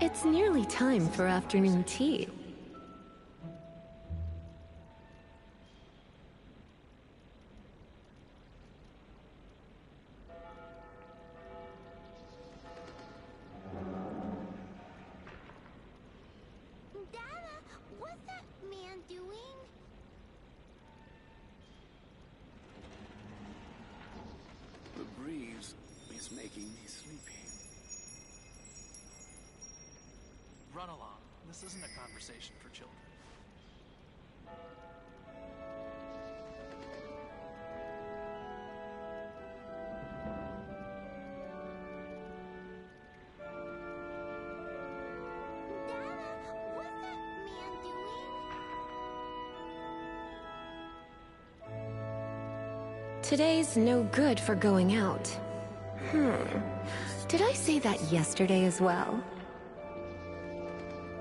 It's nearly time for afternoon tea. Run along. This isn't a conversation for children. Today's no good for going out. Did I say that yesterday as well?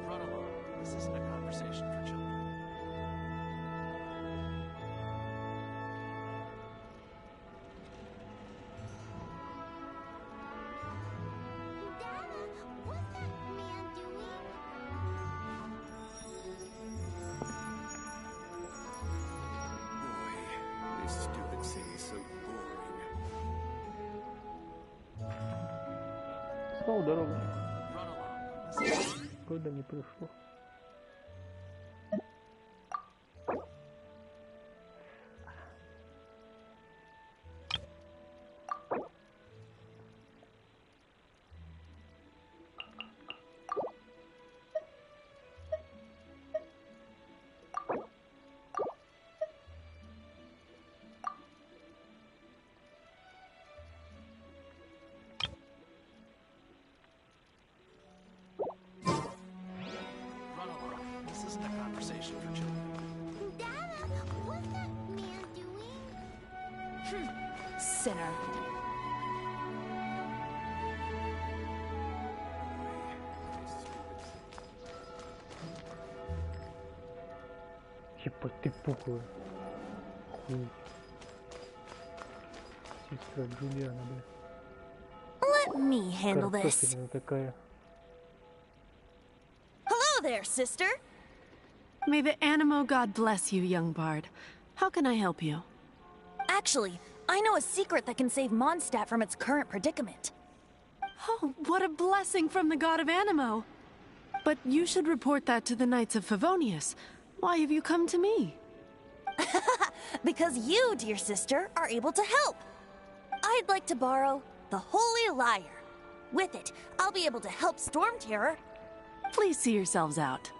Run along. This isn't a conversation for children. This stupid city's so boring. Снова дорога. Run along. This isn't Когда не пришло. Run along. This isn't a conversation for children. Dada, what's that man doing? Sinner. Ебать ты пухлая. Хуй. Сестра Джулиана, бля. Let me handle this. Картофельная такая. Hello there, sister. May the Animo God bless you, young bard. How can I help you? Actually, I know a secret that can save Mondstadt from its current predicament. Oh, what a blessing from the god of Animo! But you should report that to the Knights of Favonius. Why have you come to me? Because you, dear sister, are able to help. I'd like to borrow the Holy Lyre. With it, I'll be able to help Storm Terror. Please see yourselves out.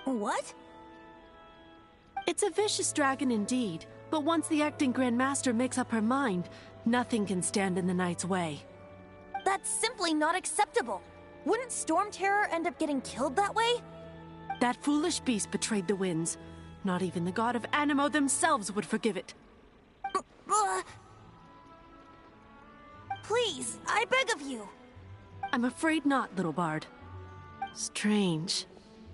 What? It's a vicious dragon indeed, but once the acting Grandmaster makes up her mind, nothing can stand in the Knight's way. That's simply not acceptable. Wouldn't Storm Terror end up getting killed that way? That foolish beast betrayed the winds. Not even the god of Animo themselves would forgive it. Please, I beg of you. I'm afraid not, little bard. Strange.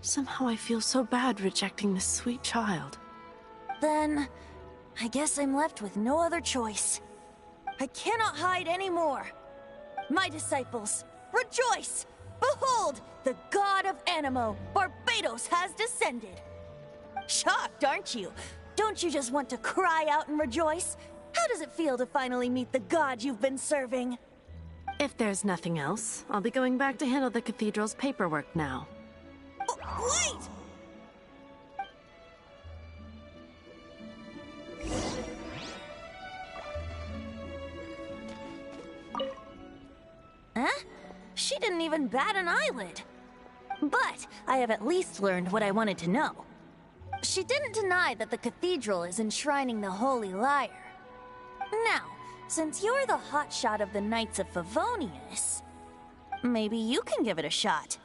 Somehow I feel so bad rejecting this sweet child. Then, I guess I'm left with no other choice. I cannot hide anymore. My disciples, rejoice! Behold, the god of Animo, Barbados, has descended. Shocked, aren't you? Don't you just want to cry out and rejoice? How does it feel to finally meet the god you've been serving? If there's nothing else, I'll be going back to handle the cathedral's paperwork now. Wait! Huh? She didn't even bat an eyelid. But I have at least learned what I wanted to know. She didn't deny that the cathedral is enshrining the Holy Lyre. Now, since you're the hotshot of the Knights of Favonius, maybe you can give it a shot.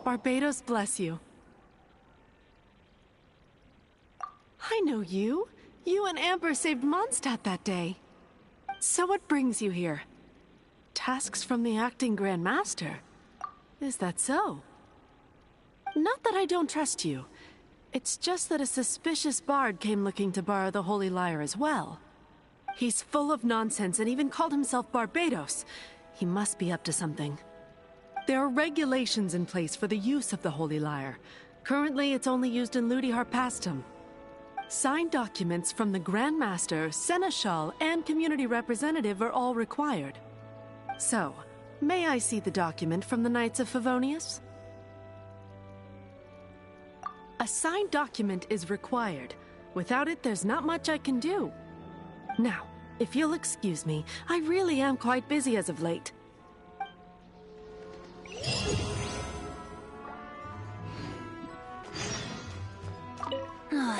Barbados bless you. I know you. You and Amber saved Mondstadt that day. So what brings you here? Tasks from the acting Grand Master? Is that so? Not that I don't trust you. It's just that a suspicious bard came looking to borrow the Holy Lyre as well. He's full of nonsense and even called himself Barbados. He must be up to something. There are regulations in place for the use of the Holy Lyre. Currently, it's only used in Ludi Harpastum. Signed documents from the Grand Master, Seneschal, and Community Representative are all required. So, may I see the document from the Knights of Favonius? A signed document is required. Without it, there's not much I can do. Now, if you'll excuse me, I really am quite busy as of late.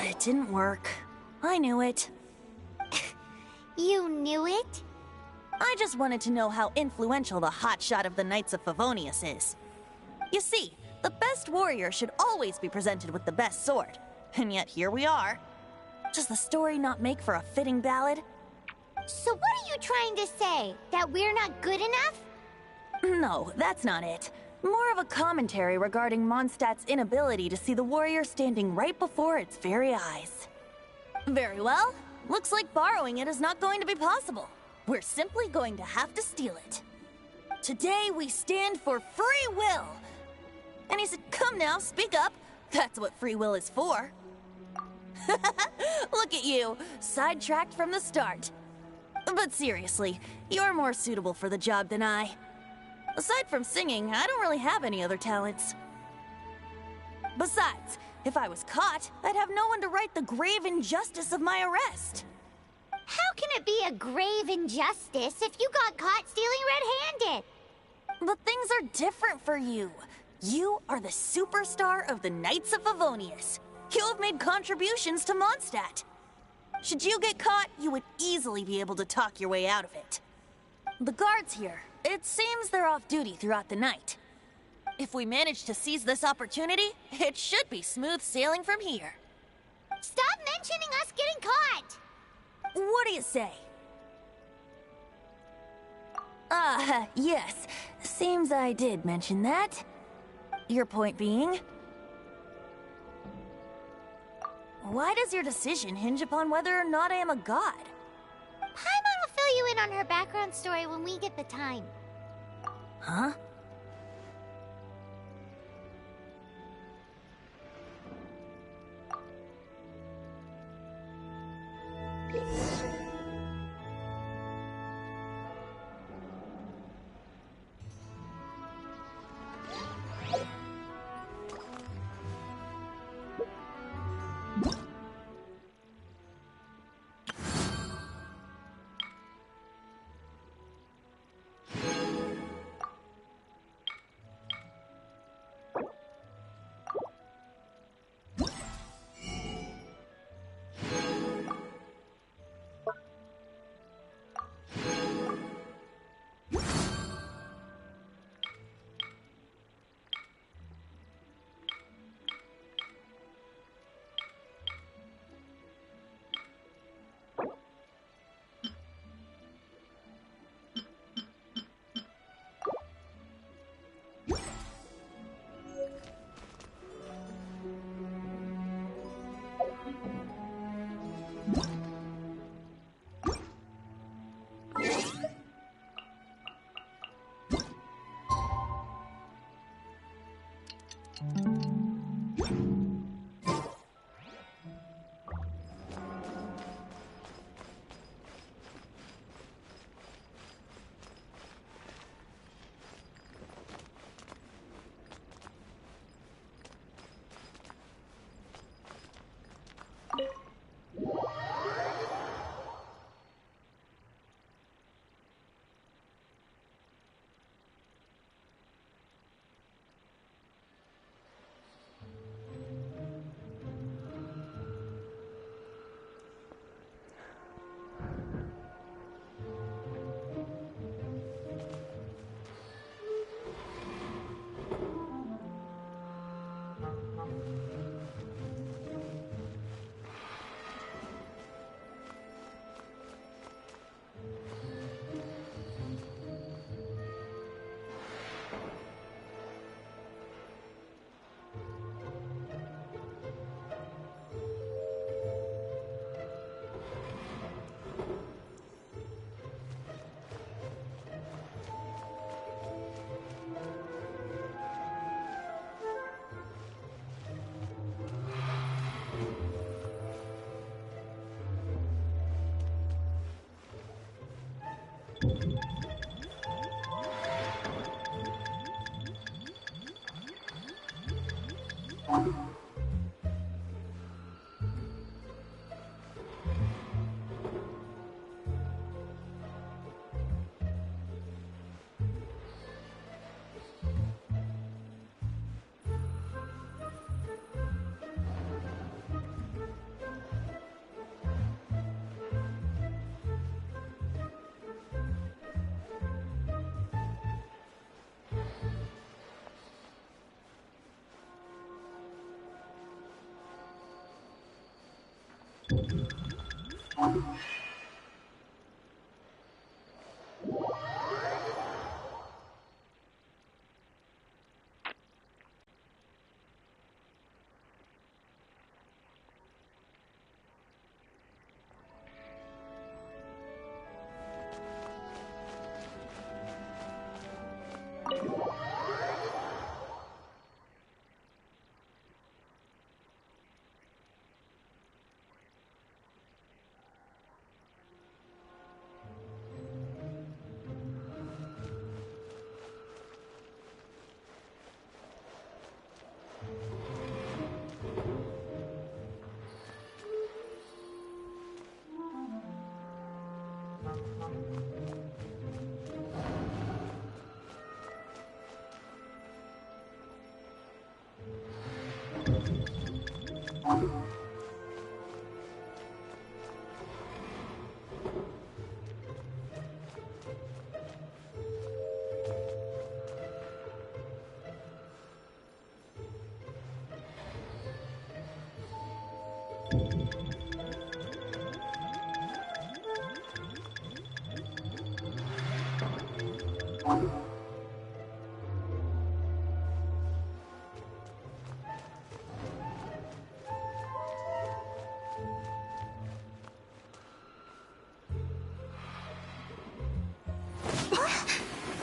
It didn't work. I knew it. You knew it? I just wanted to know how influential the hotshot of the Knights of Favonius is. You see, the best warrior should always be presented with the best sword. And yet here we are. Does the story not make for a fitting ballad? So what are you trying to say? That we're not good enough? No, that's not it. More of a commentary regarding Mondstadt's inability to see the warrior standing right before its very eyes. Very well. Looks like borrowing it is not going to be possible. We're simply going to have to steal it. Today we stand for free will. And he said, come now, speak up. That's what free will is for. Look at you, sidetracked from the start. But seriously, you're more suitable for the job than I. Aside from singing, I don't really have any other talents. Besides, if I was caught, I'd have no one to right the grave injustice of my arrest. How can it be a grave injustice if you got caught stealing red-handed? But things are different for you. You are the superstar of the Knights of Favonius. You have made contributions to Mondstadt. Should you get caught, you would easily be able to talk your way out of it. The guards here, it seems they're off duty throughout the night. If we manage to seize this opportunity, it should be smooth sailing from here. Stop mentioning us getting caught! What do you say? Yes. Seems I did mention that. Your point being? Why does your decision hinge upon whether or not I am a god? Paimon will fill you in on her background story when we get the time. Huh?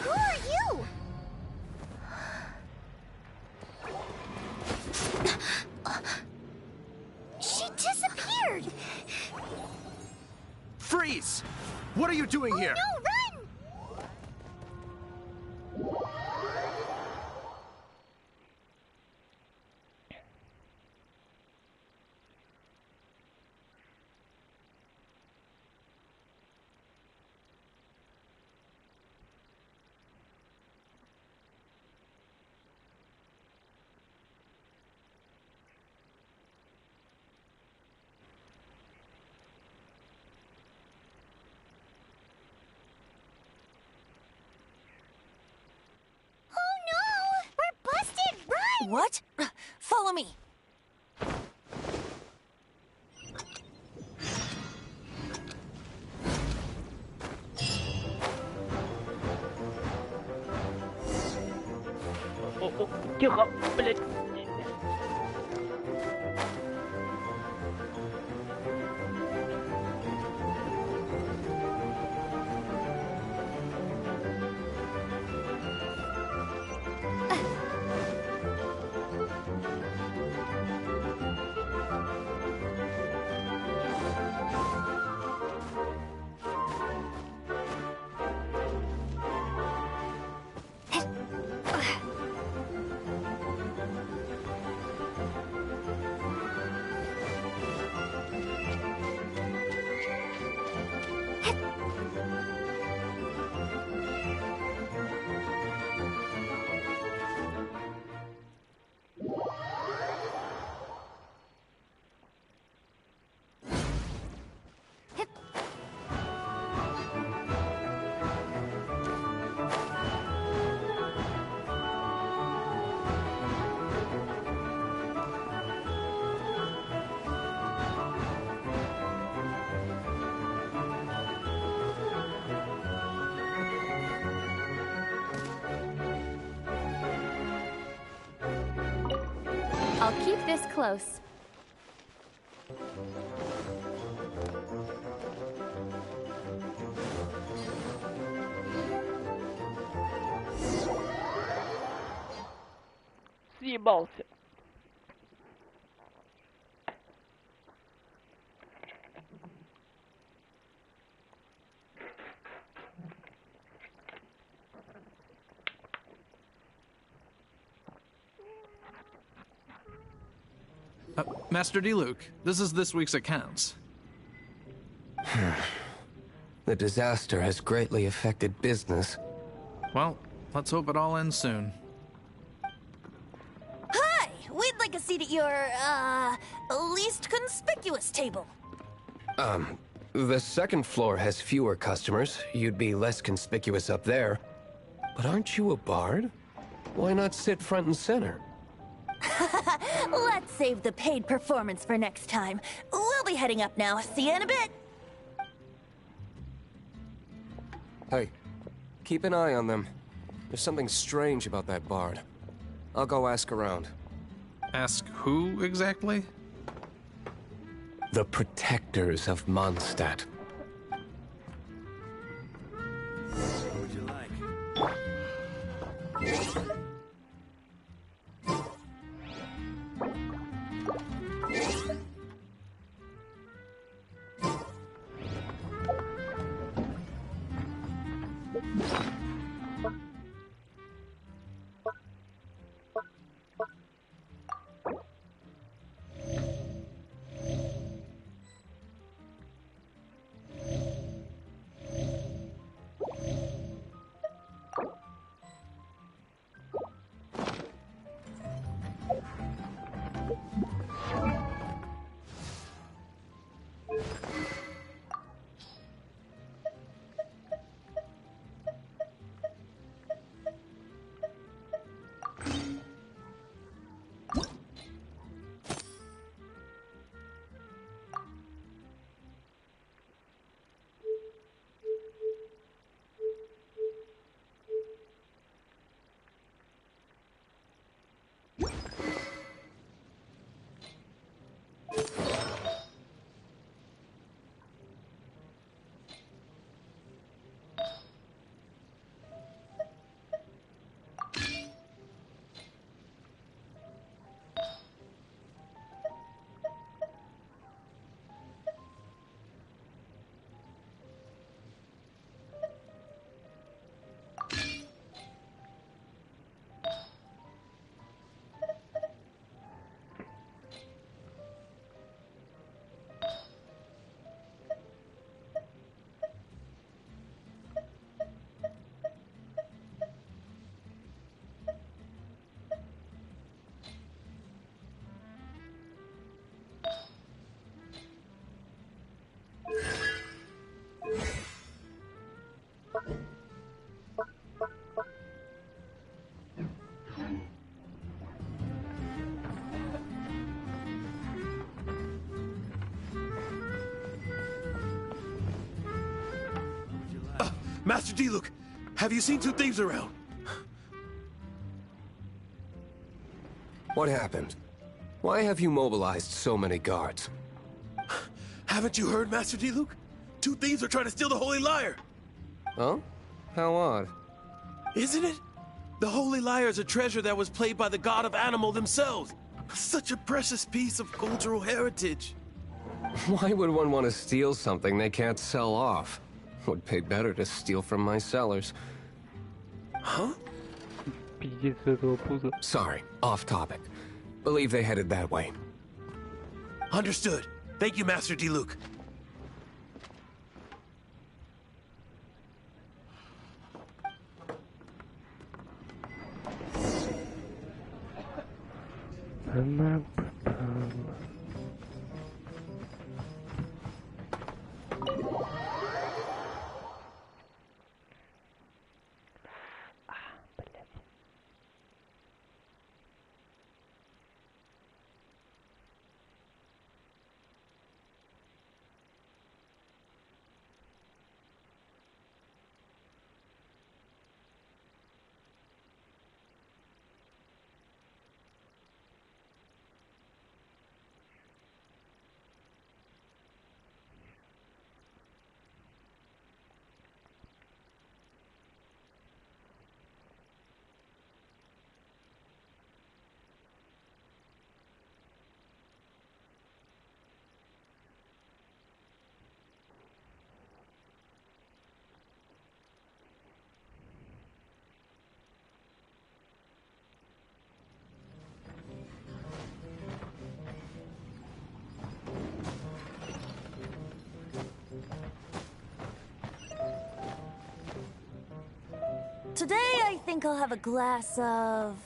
Who are you? She disappeared. Freeze! What are you doing here? No, run! What? Follow me. О, тихо, блядь. I'll keep this close. Съебался. Master D-Luke, this is this week's accounts. The disaster has greatly affected business. Well, let's hope it all ends soon. Hi! We'd like a seat at your, least conspicuous table. The second floor has fewer customers. You'd be less conspicuous up there. But aren't you a bard? Why not sit front and center? Let's save the paid performance for next time. We'll be heading up now. See you in a bit. Hey, keep an eye on them. There's something strange about that bard. I'll go ask around. Ask who exactly? The protectors of Mondstadt. What would you like? Master D-Luke, have you seen two thieves around? What happened? Why have you mobilized so many guards? Haven't you heard, Master D-Luke? Two thieves are trying to steal the Holy Lyre. Huh? How odd. Isn't it? The Holy Lyre is a treasure that was played by the god of animal themselves. Such a precious piece of cultural heritage. Why would one want to steal something they can't sell off? Would pay better to steal from my sellers. Huh? Пиздец этого пуза. Sorry, off topic. Believe they headed that way. Understood. Thank you, Master D-Luke. Today I think I'll have a glass of...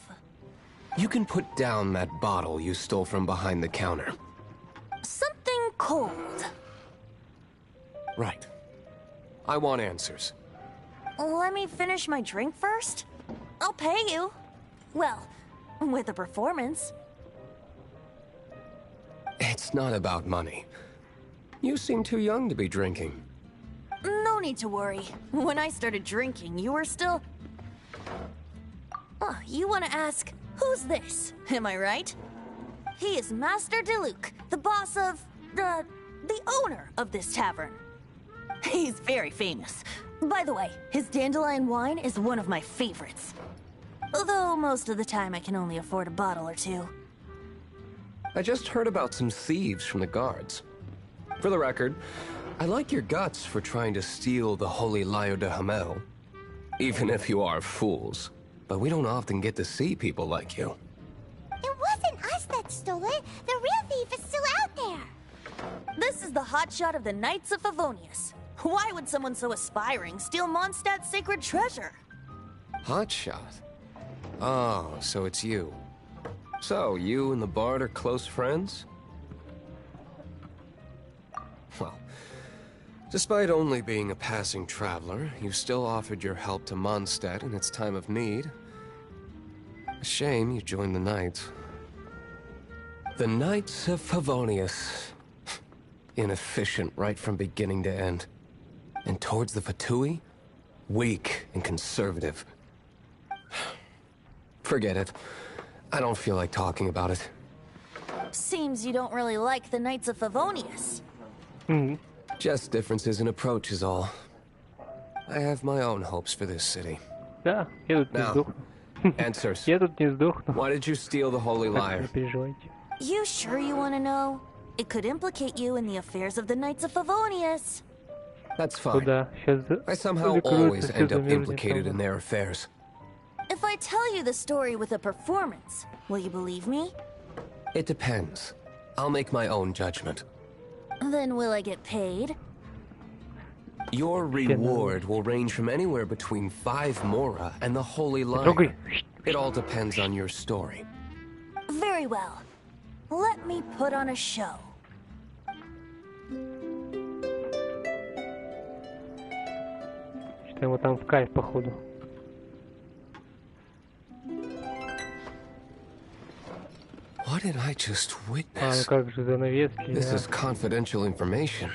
You can put down that bottle you stole from behind the counter. something cold. Right. I want answers. Let me finish my drink first. I'll pay you. Well, with a performance. It's not about money. You seem too young to be drinking. No need to worry. When I started drinking, you were still... Oh, you want to ask, who's this? Am I right? He is Master Diluc, the boss of... the owner of this tavern. He's very famous. By the way, his dandelion wine is one of my favorites. Although most of the time I can only afford a bottle or two. I just heard about some thieves from the guards. For the record, I like your guts for trying to steal the Holy Lyre de Hamel. Even if you are fools. But we don't often get to see people like you. It wasn't us that stole it. The real thief is still out there. This is the hotshot of the Knights of Favonius. Why would someone so aspiring steal Mondstadt's sacred treasure? Hotshot? Oh, so it's you. So, you and the Bard are close friends? Well, despite only being a passing traveler, you still offered your help to Mondstadt in its time of need. A shame you joined the Knights. The Knights of Favonius. Inefficient right from beginning to end. And towards the Fatui, weak and conservative. Forget it. I don't feel like talking about it. Seems you don't really like the Knights of Favonius. Just differences in approach is all. I have my own hopes for this city. Да, я тут не Now, сдохну. answers. Я тут не сдохну. Why did you steal the Holy Так, Lyre? не переживайте. You sure you want to know? It could implicate you in the affairs of the Knights of Favonius. That's fine. Куда? Сейчас I somehow always end up implicated in their affairs. If I tell you the story with a performance, will you believe me? It depends. I'll make my own judgment. Then will I get paid? Your reward will range from anywhere between 5 Mora and the Holy Трогай. Lyre. It all depends on your story. Very well. Let me put on a show. Что ему там в кайф, походу. What did I just А, ну witness? как же занавески, This а? is confidential information.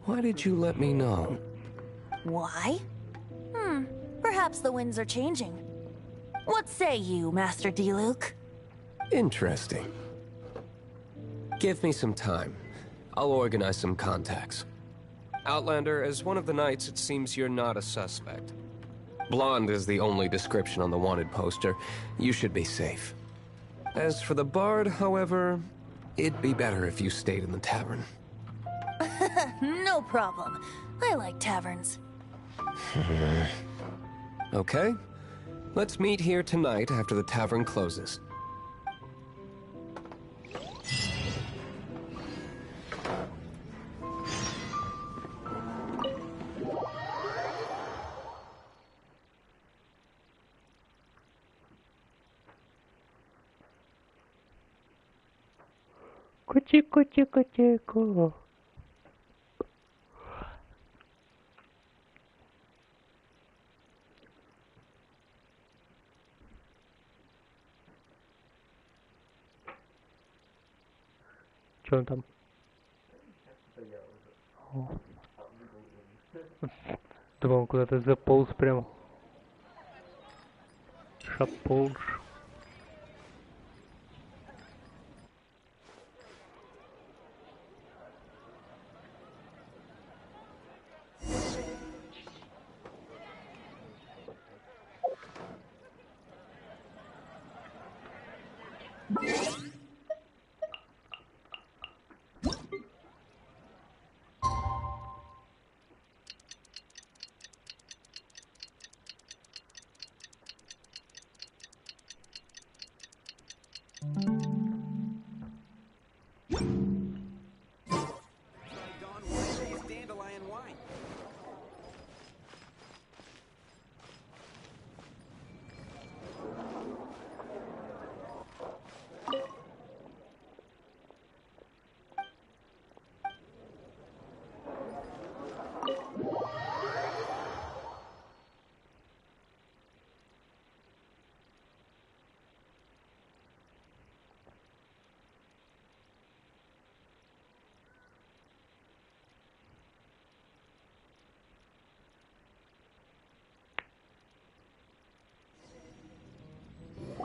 Why did you let me know? Why? Perhaps the winds are changing. What say you, Master Diluc? Interesting. Give me some time. I'll organize some contacts. Outlander, as one of the knights, it seems you're not a suspect. Blonde is the only description on the wanted poster. You should be safe. As for the Bard, however, it'd be better if you stayed in the tavern. No problem. I like taverns. Okay? Let's meet here tonight after the tavern closes. Котик. Че он там? О. Думал, он куда-то заполз прям. Шаполж.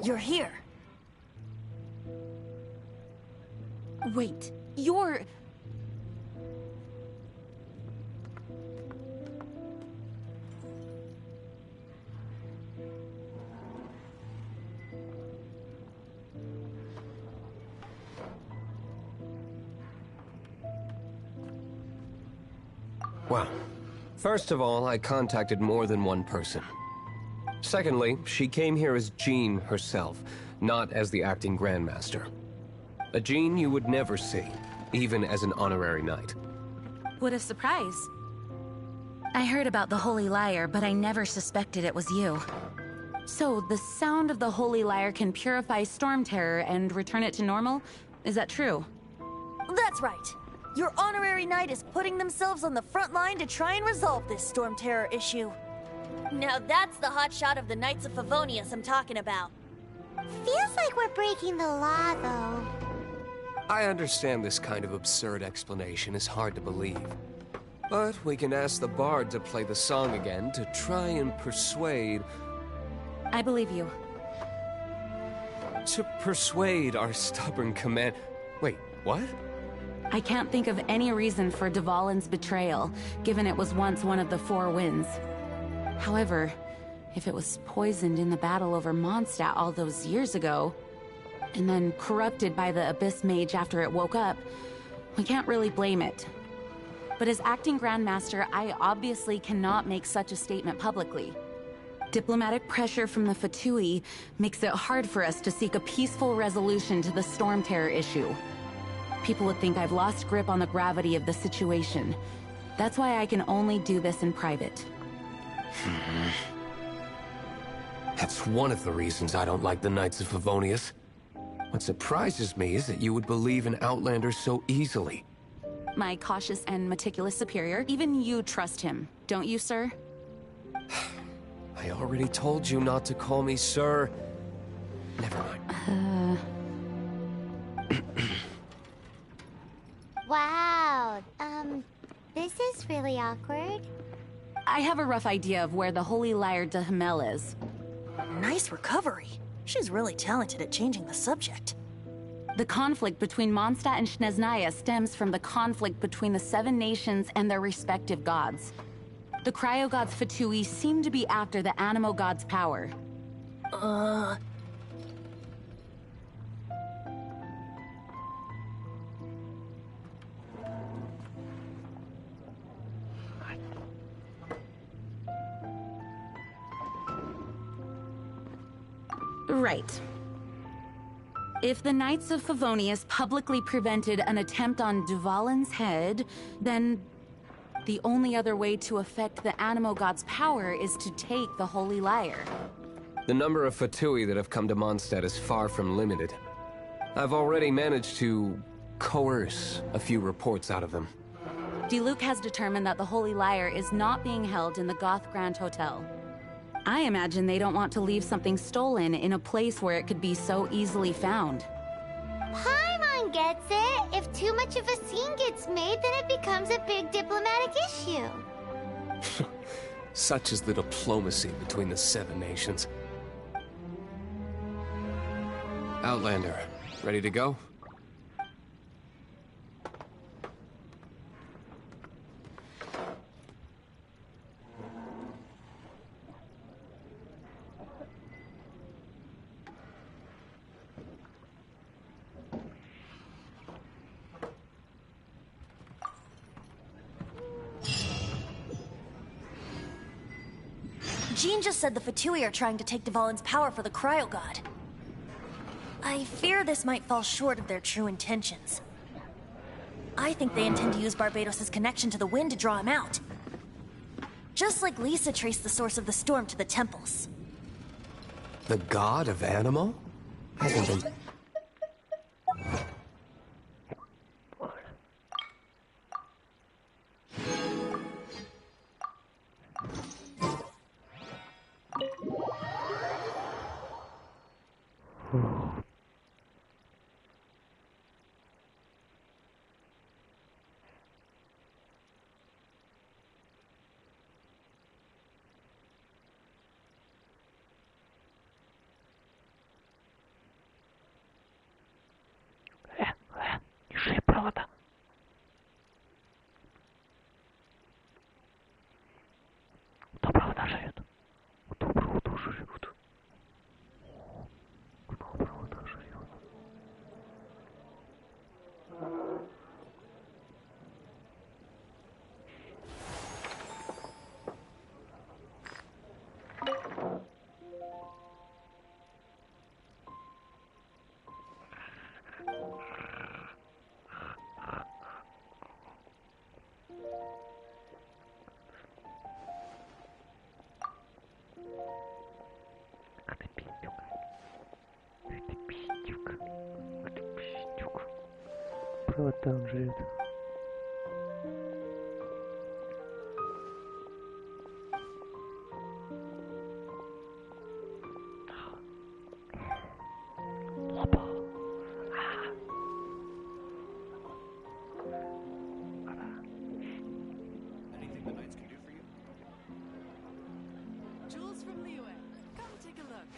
You're here. Wait, you're... Well, first of all, I contacted more than one person. Secondly, she came here as Jean herself, not as the acting Grandmaster. A Jean you would never see, even as an honorary knight. What a surprise. I heard about the Holy Lyre, but I never suspected it was you. So, the sound of the Holy Lyre can purify Storm Terror and return it to normal? Is that true? That's right. Your honorary knight is putting themselves on the front line to try and resolve this Storm Terror issue. Now that's the hotshot of the Knights of Favonius I'm talking about. Feels like we're breaking the law, though. I understand this kind of absurd explanation is hard to believe. But we can ask the bard to play the song again to try and persuade... I believe you. To persuade our stubborn command... Wait, what? I can't think of any reason for Dvalin's betrayal, given it was once one of the Four Winds. However, if it was poisoned in the battle over Mondstadt all those years ago, and then corrupted by the Abyss Mage after it woke up, we can't really blame it. But as acting Grandmaster, I obviously cannot make such a statement publicly. Diplomatic pressure from the Fatui makes it hard for us to seek a peaceful resolution to the Storm Terror issue. People would think I've lost grip on the gravity of the situation. That's why I can only do this in private. That's one of the reasons I don't like the Knights of Favonius. What surprises me is that you would believe in Outlanders so easily. My cautious and meticulous superior, even you trust him, don't you, sir? I already told you not to call me sir. Never mind. Wow, this is really awkward. I have a rough idea of where the Holy Lyre de Himmel is. Nice recovery. She's really talented at changing the subject. The conflict between Mondstadt and Snezhnaya stems from the conflict between the Seven Nations and their respective gods. The cryo-gods Fatui seem to be after the Animo god's power. Right. If the Knights of Favonius publicly prevented an attempt on Dvalin's head, then the only other way to affect the Animo god's power is to take the Holy Lyre. The number of Fatui that have come to Mondstadt is far from limited. I've already managed to coerce a few reports out of them. Diluc has determined that the Holy Lyre is not being held in the Goth Grand Hotel. I imagine they don't want to leave something stolen in a place where it could be so easily found. Paimon gets it. If too much of a scene gets made, then it becomes a big diplomatic issue. Such is the diplomacy between the Seven Nations. Outlander, ready to go? Jean just said the Fatui are trying to take Dvalin's power for the Cryo God. I fear this might fall short of their true intentions. I think they intend to use Barbados' connection to the wind to draw him out. Just like Lisa traced the source of the storm to the temples. The god of Animo? Hasn't been... Проводам жрет. Anything the knights can do for you? Jules from Liyue. Come take a look.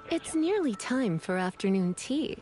It's nearly time for afternoon tea.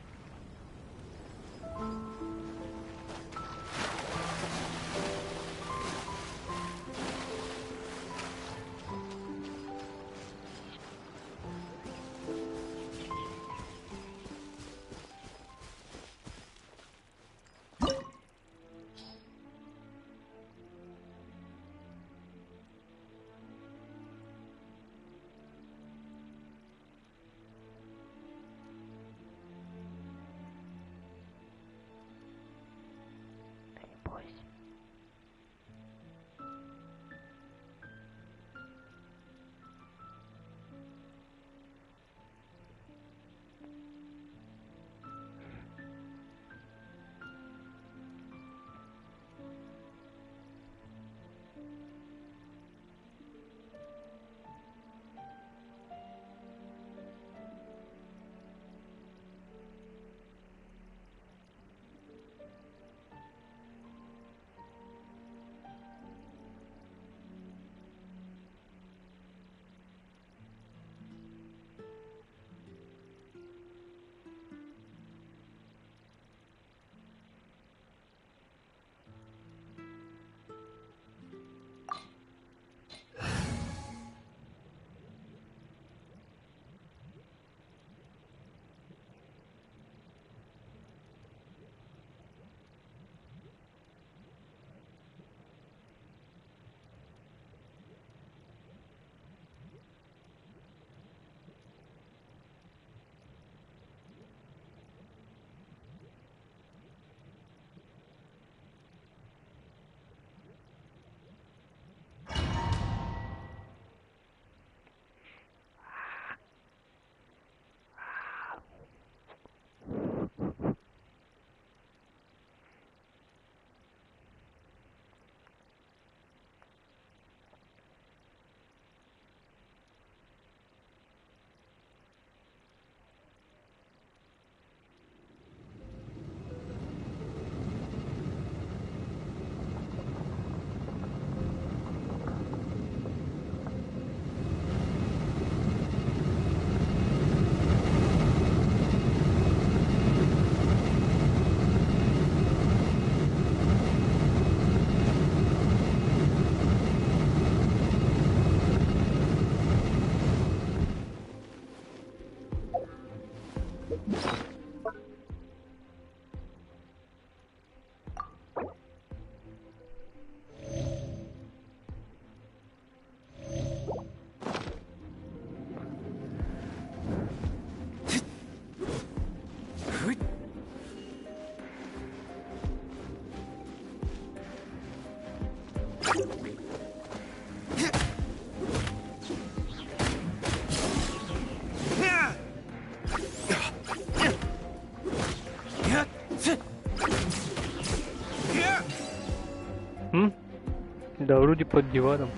Да, вроде под диваном.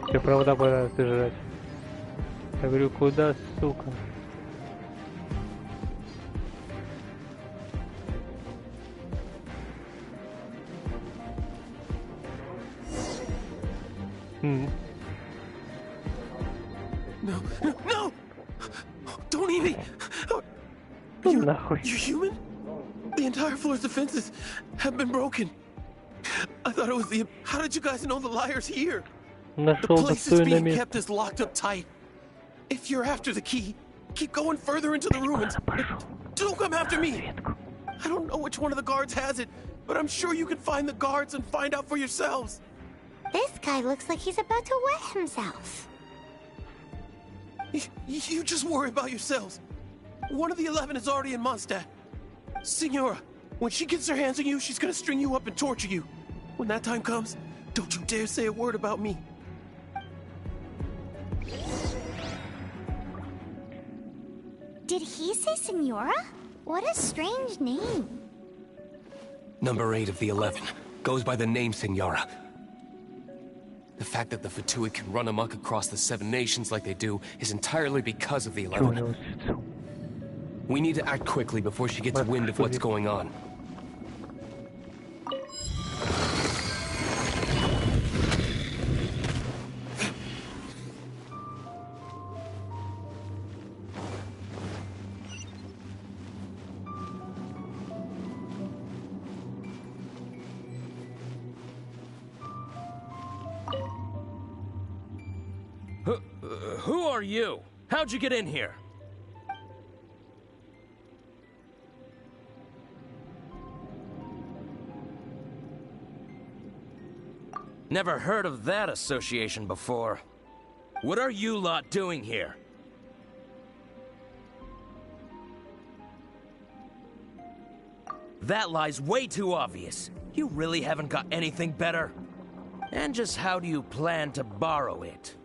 Все провода пора сожрать. Я говорю, куда, сука? No, no! Don't eat me! You're human? The entire floor's defenses have been broken. I thought it was the... How did you guys know the liar's here? The place is being kept as locked up tight. If you're after the key, keep going further into the ruins. Don't come after me! I don't know which one of the guards has it, but I'm sure you can find the guards and find out for yourselves. This guy looks like he's about to wet himself. You just worry about yourselves. One of the 11 is already in Mondstadt. Signora, when she gets her hands on you, she's gonna string you up and torture you. When that time comes, don't you dare say a word about me. Did he say Senora? What a strange name. Number 8 of the 11 goes by the name Senora. The fact that the Fatui can run amok across the 7 nations like they do is entirely because of the 11. We need to act quickly before she gets wind of what's going on. Who are you? How'd you get in here? Never heard of that association before. What are you lot doing here? That lie's way too obvious. You really haven't got anything better? And just how do you plan to borrow it?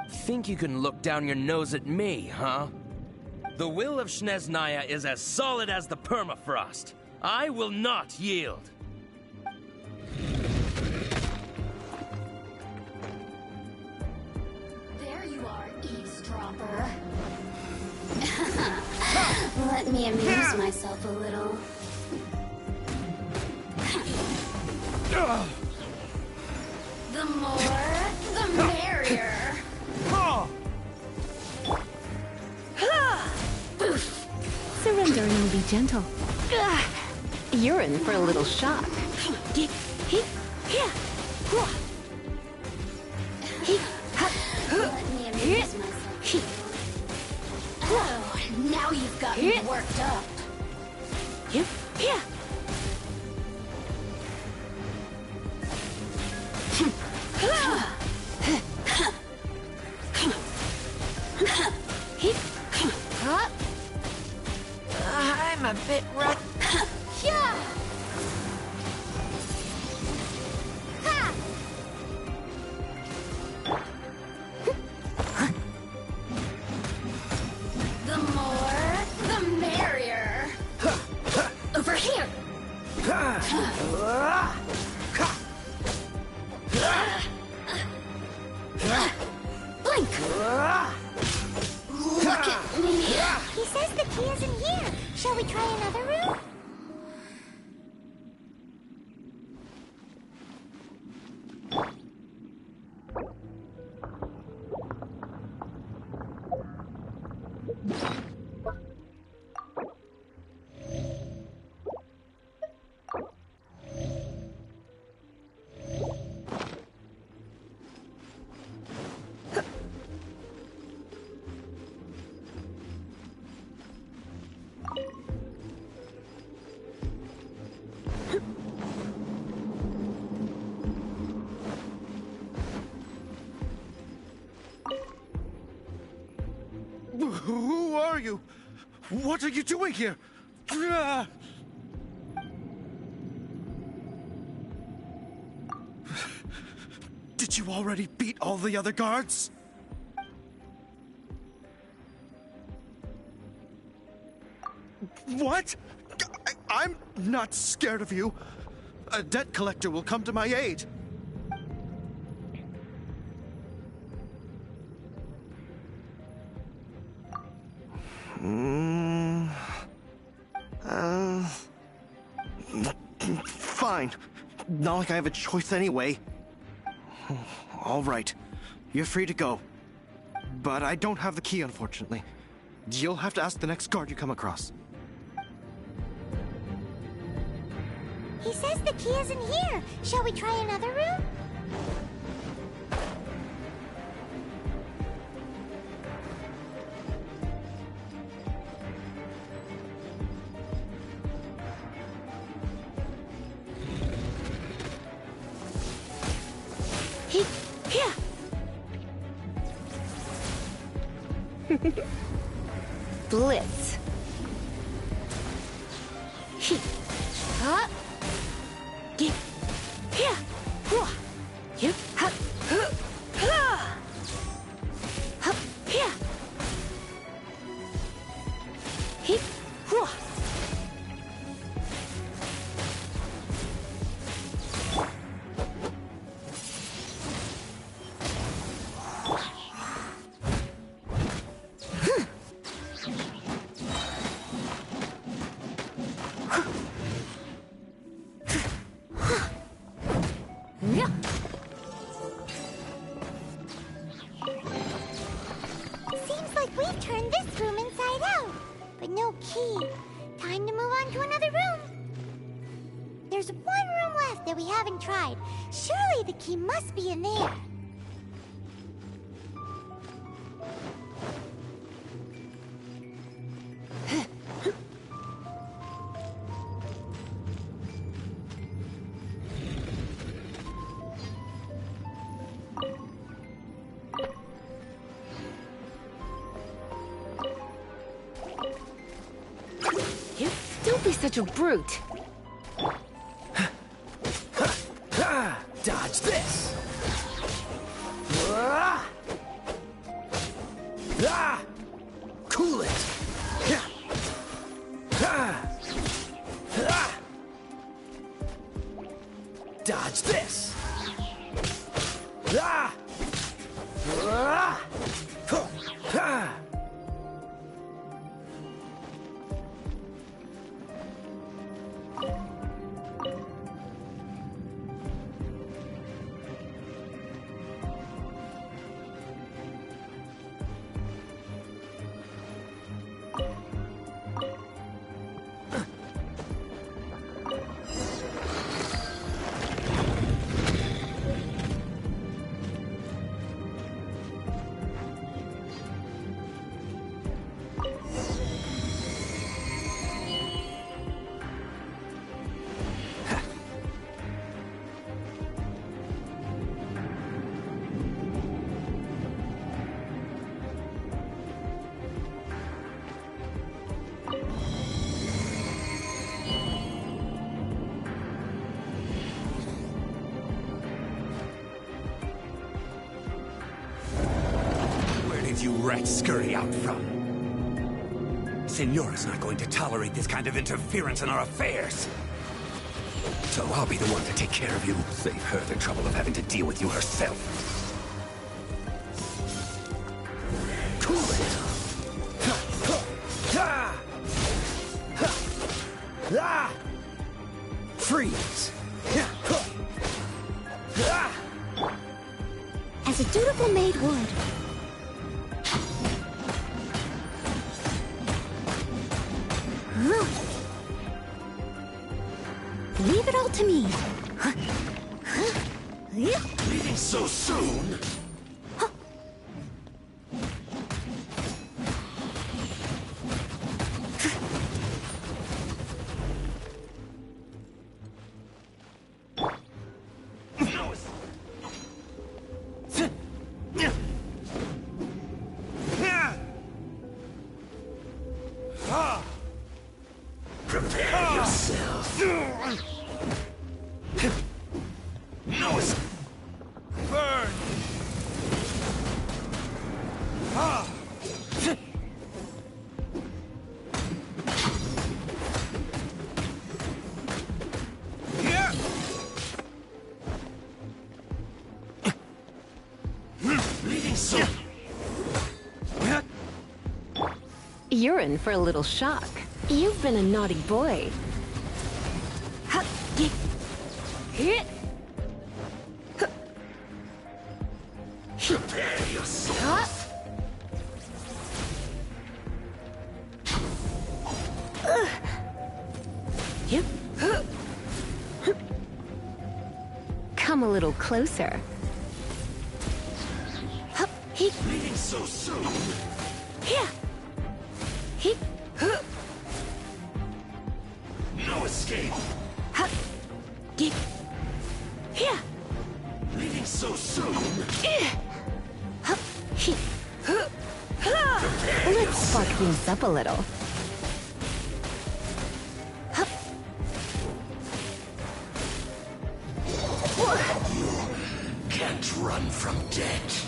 Think you can look down your nose at me, huh? The will of Snezhnaya is as solid as the permafrost. I will not yield. There you are, eavesdropper. Let me amuse myself a little. The more, the merrier. Surrender and I'll be gentle. You're in for a little shock. Let me amuse myself. Oh, now you've got me worked up. I'm a bit rough. The more, the merrier. Over here. Blink. Look at me. He says the key isn't here. Shall we try another room? Who are you? What are you doing here? Did you already beat all the other guards? What? I'm not scared of you. A debt collector will come to my aid. fine. Not like I have a choice anyway. All right. You're free to go. But I don't have the key, unfortunately. You'll have to ask the next guard you come across. He says the key isn't here. Shall we try another room? Here. Blitz. Up. Get here. You hop. Hop here. Hip. Seems like we've turned this room inside out, but no key. Time to move on to another room. There's one room left that we haven't tried. Surely the key must be in there. Don't be such a brute. Dodge this. Cool it. Dodge this. You rats scurry out from? Senora's not going to tolerate this kind of interference in our affairs. So I'll be the one to take care of you. Save her the trouble of having to deal with you herself. Cool it. Freeze. As a dutiful maid would. Leave it all to me. Leaving so soon? Prepare yourself. No, burn! You're in for a little shock. You've been a naughty boy. Prepare yourself. Come a little closer. Leaving so soon. No escape. Leaving so soon. Let's spark things up a little. Can't run from death.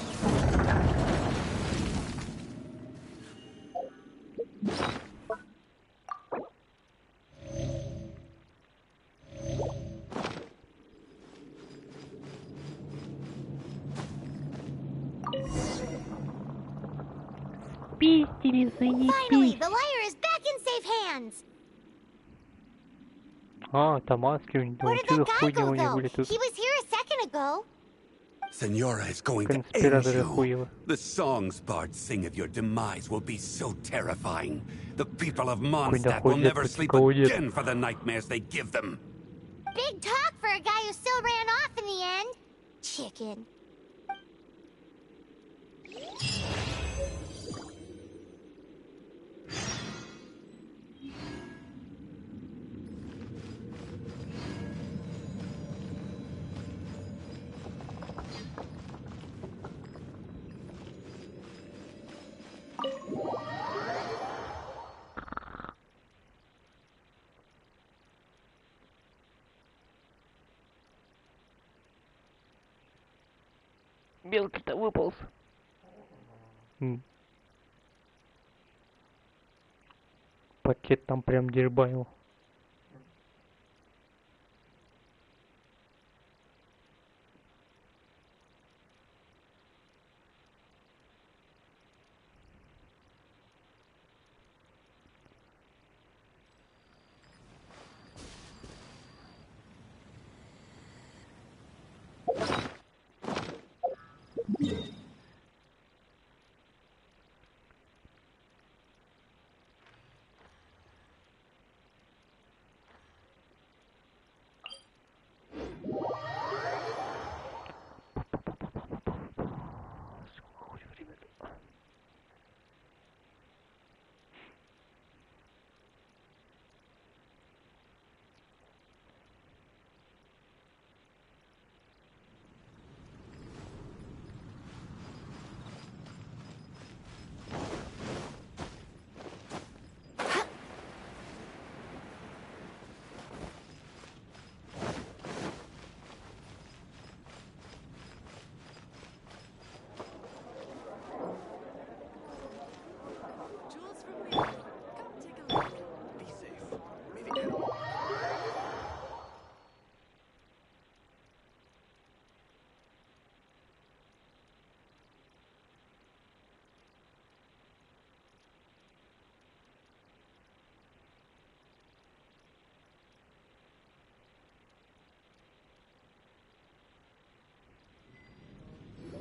Finally, the liar is back in safe hands. А, там маски у него. Where did Чудо that guy хуйня go, у него though? были тут. He was here a second ago. Senora is going to end Конспираторы you. хуево. The songs bards sing of your demise will be so terrifying. The people of Mondstadt will never sleep again for the nightmares they give them. Big talk for a guy who still ran off in the end. Chicken. Белка-то выполз. Пакет там прям дербанил.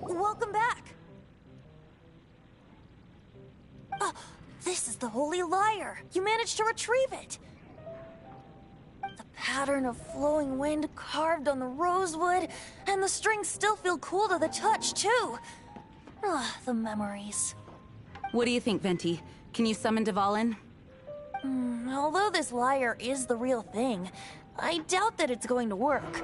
Welcome back. Oh, this is the Holy Lyre. You managed to retrieve it. The pattern of flowing wind carved on the rosewood, and the strings still feel cool to the touch, too. Ah, the memories. What do you think, Venti? Can you summon Dvalin? Although this lyre is the real thing, I doubt that it's going to work.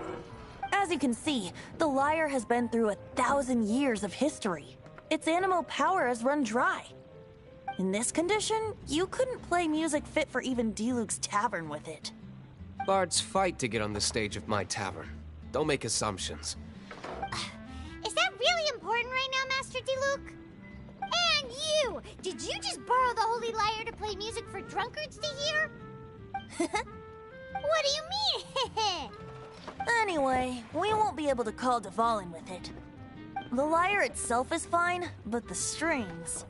As you can see, the lyre has been through 1,000 years of history. Its animal power has run dry. In this condition, you couldn't play music fit for even D-Luke's tavern with it. Bards fight to get on the stage of my tavern. Don't make assumptions. Is that really important right now, Master D-Luke? And you! Did you just borrow the Holy Lyre to play music for drunkards to hear? What do you mean? Anyway, we won't be able to call Dvalin with it. The lyre itself is fine, but the strings...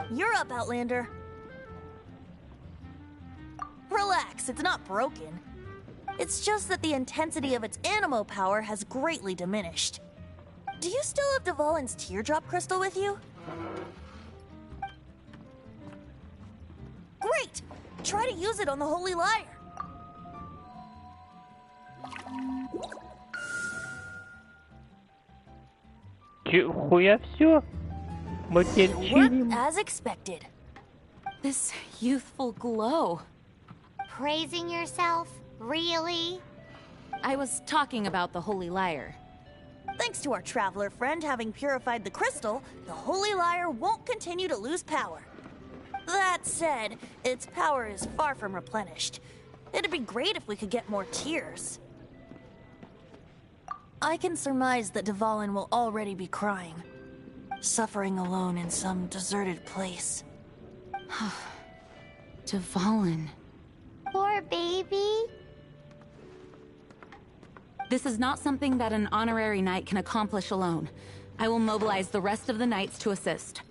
You're up, Outlander. Relax, it's not broken. It's just that the intensity of its animo power has greatly diminished. Do you still have Dvalin's teardrop crystal with you? Great! Try to use it on the Holy Lyre. Хуя все? Worked as expected. This youthful glow. Praising yourself? Really? I was talking about the Holy Lyre. Thanks to our traveler friend having purified the crystal, the Holy Lyre won't continue to lose power. That said, its power is far from replenished. It'd be great if we could get more tears. I can surmise that Dvalin will already be crying, suffering alone in some deserted place. Dvalin. Poor baby. This is not something that an honorary knight can accomplish alone. I will mobilize the rest of the knights to assist.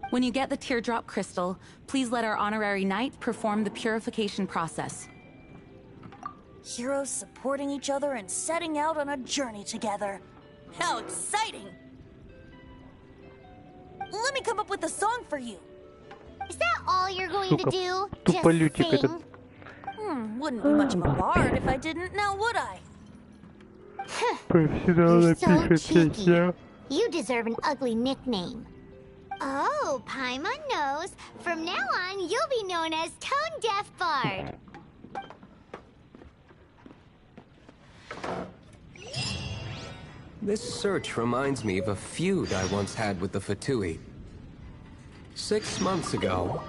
When you get the teardrop crystal, please let our honorary knight perform the purification process. Heroes supporting each other and setting out on a journey together. How exciting! Let me come up with a song for you. Is that all you're going to do? Туполютик Just этот. sing? Wouldn't be much of a bard if I didn't, now would I? Профессионально so пишет cheeky. песня. You deserve an ugly nickname. Oh, Paimon knows. From now on, you'll be known as Tone Deaf Bard. This search reminds me of a feud I once had with the Fatui. 6 months ago...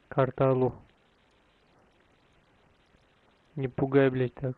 Карта Алло. Не пугай, блядь, так.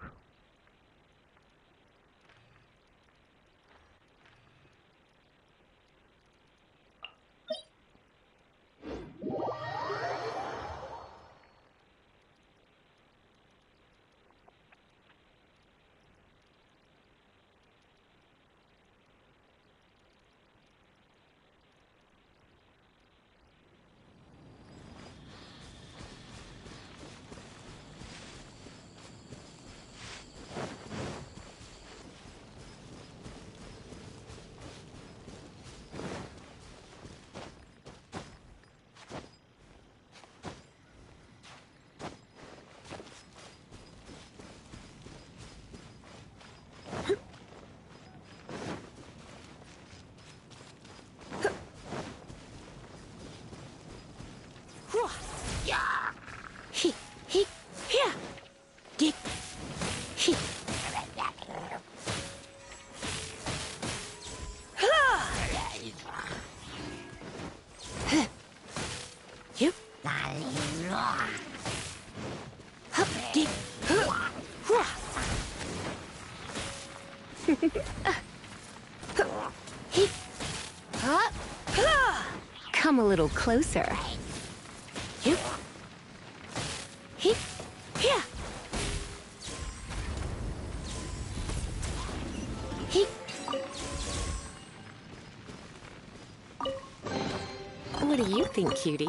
Come a little closer. What do you think, cutie?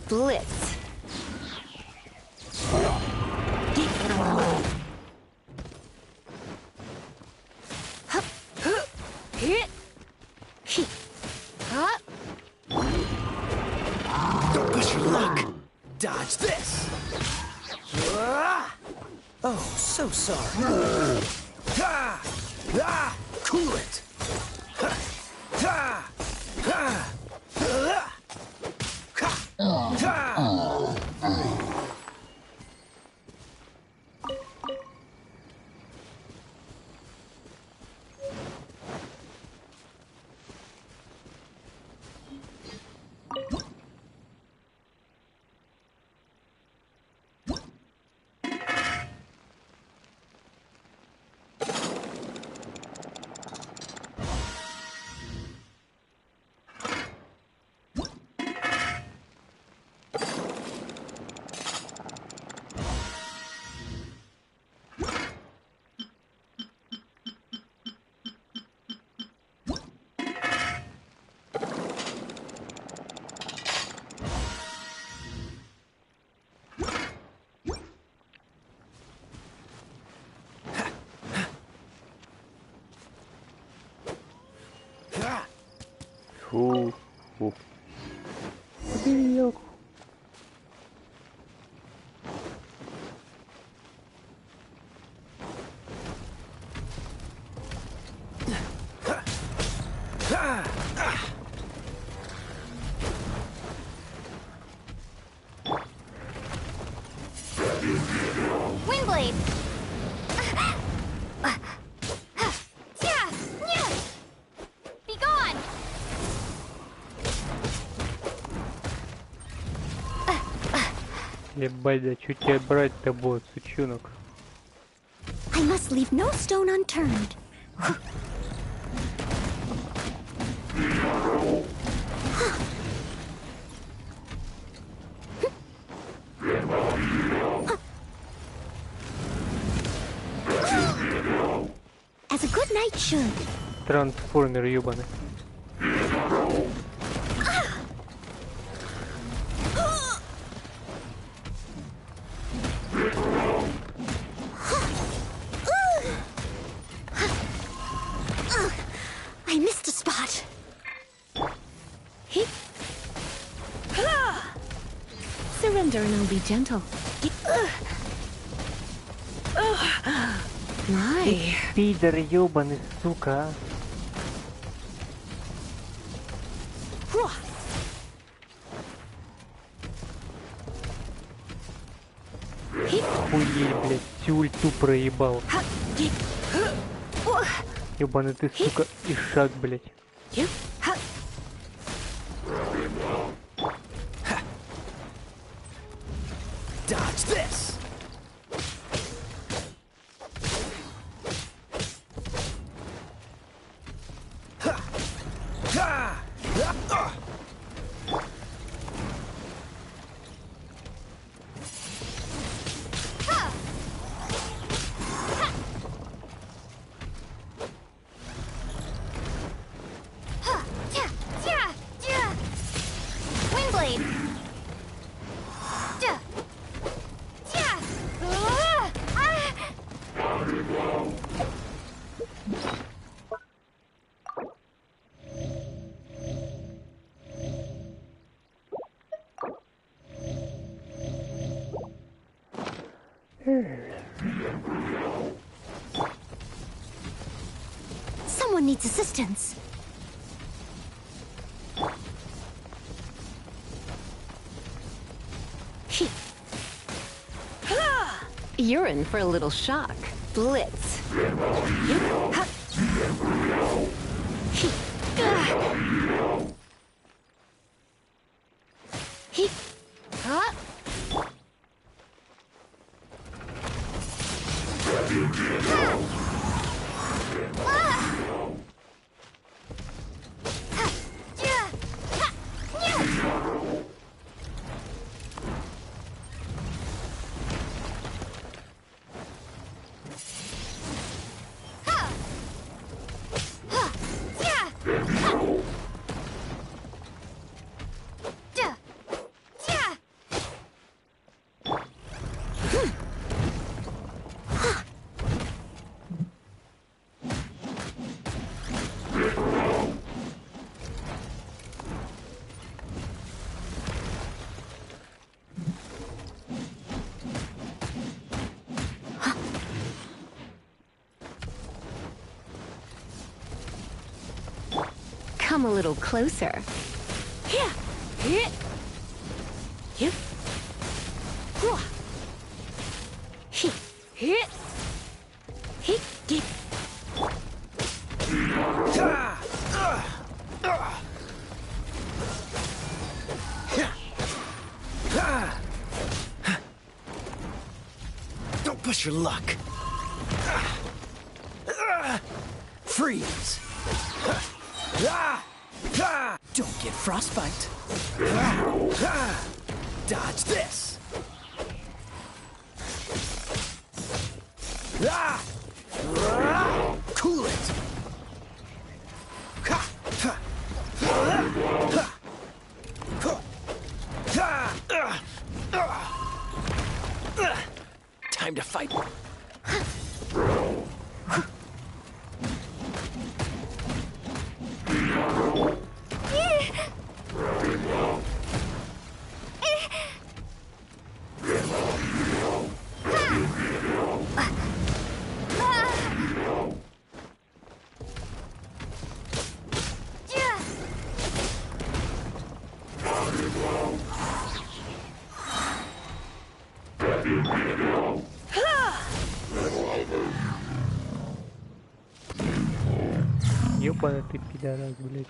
Blitz. Don't push your luck. Dodge this. Oh, so sorry. Cool it. Фу. Windblade! Be gone! Ебать, да чё тебя брать-то будет, сучонок? I must leave no stone unturned. As a good knight should. Трансформер ёбаный. I missed a spot. Surrender and I'll be gentle. My. Пидор ёбаный, сука. Хуей, блядь, всю ульту проебал. Ёбаный ты, сука, и шаг, блядь. Dodge this. Windblade! Someone needs assistance. You're in for a little shock. Blitz. come a little closer. Yeah. Hit. Yep. Hit. Hit. Hit. Get. Don't push your luck. Freeze. Don't get frostbite. Dodge this. Cool it. Time to fight. Ёпана ты пидорас, блядь.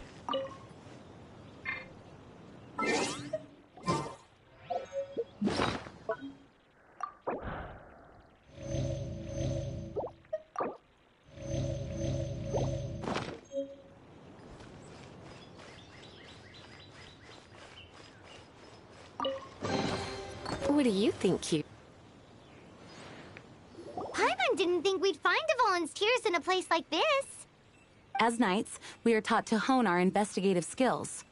What do you think, you? Paimon didn't think we'd find the volunteers in a place like this. As knights, we are taught to hone our investigative skills.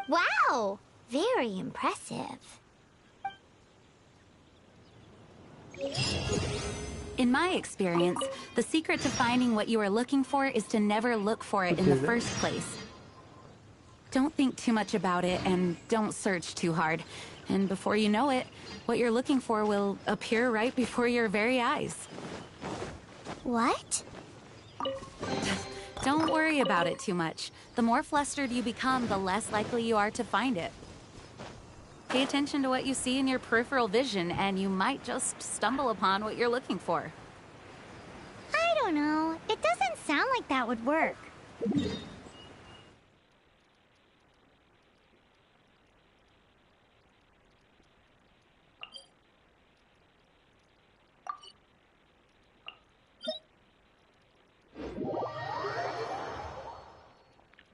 Wow! Very impressive. In my experience, the secret to finding what you are looking for is to never look for it in the first place. Don't think too much about it and don't search too hard. And before you know it, what you're looking for will appear right before your very eyes. What? Don't worry about it too much. The more flustered you become, the less likely you are to find it. Pay attention to what you see in your peripheral vision, and you might just stumble upon what you're looking for. I don't know. It doesn't sound like that would work.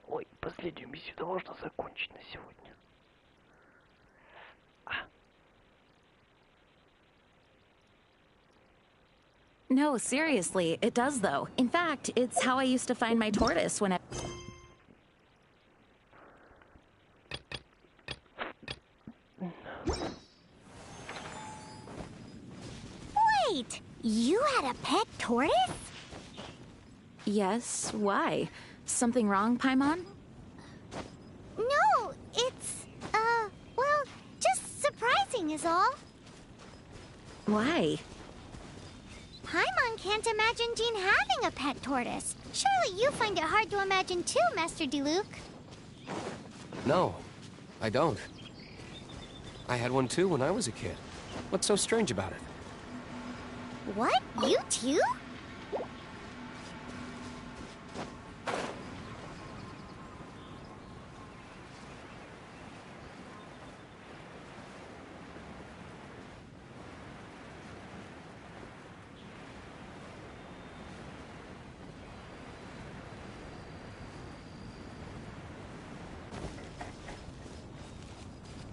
Ой, последнюю миссию можно закончить на сегодня. No, seriously, it does though. In fact, it's how I used to find my tortoise when I... Wait! You had a pet tortoise? Yes, why? Something wrong, Paimon? No, it's, well, just surprising is all. Why? Paimon can't imagine Jean having a pet tortoise. Surely you find it hard to imagine too, Master Diluc. No, I don't. I had one too when I was a kid. What's so strange about it? What? You too?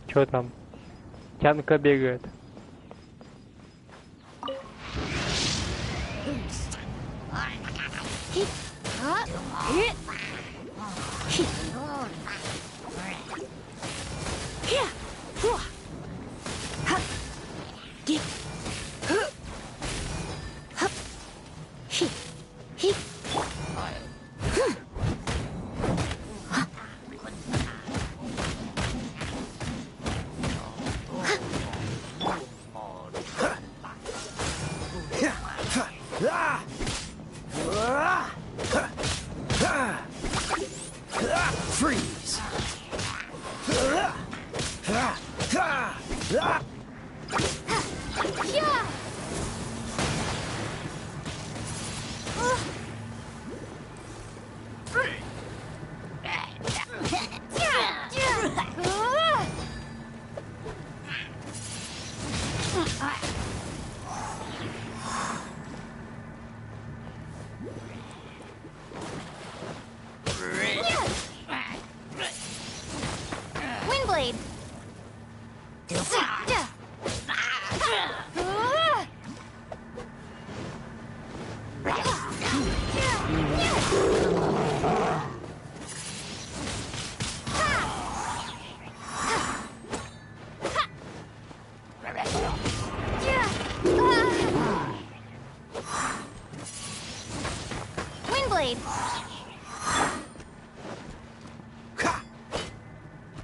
Чё там? Тянка бегает. blade.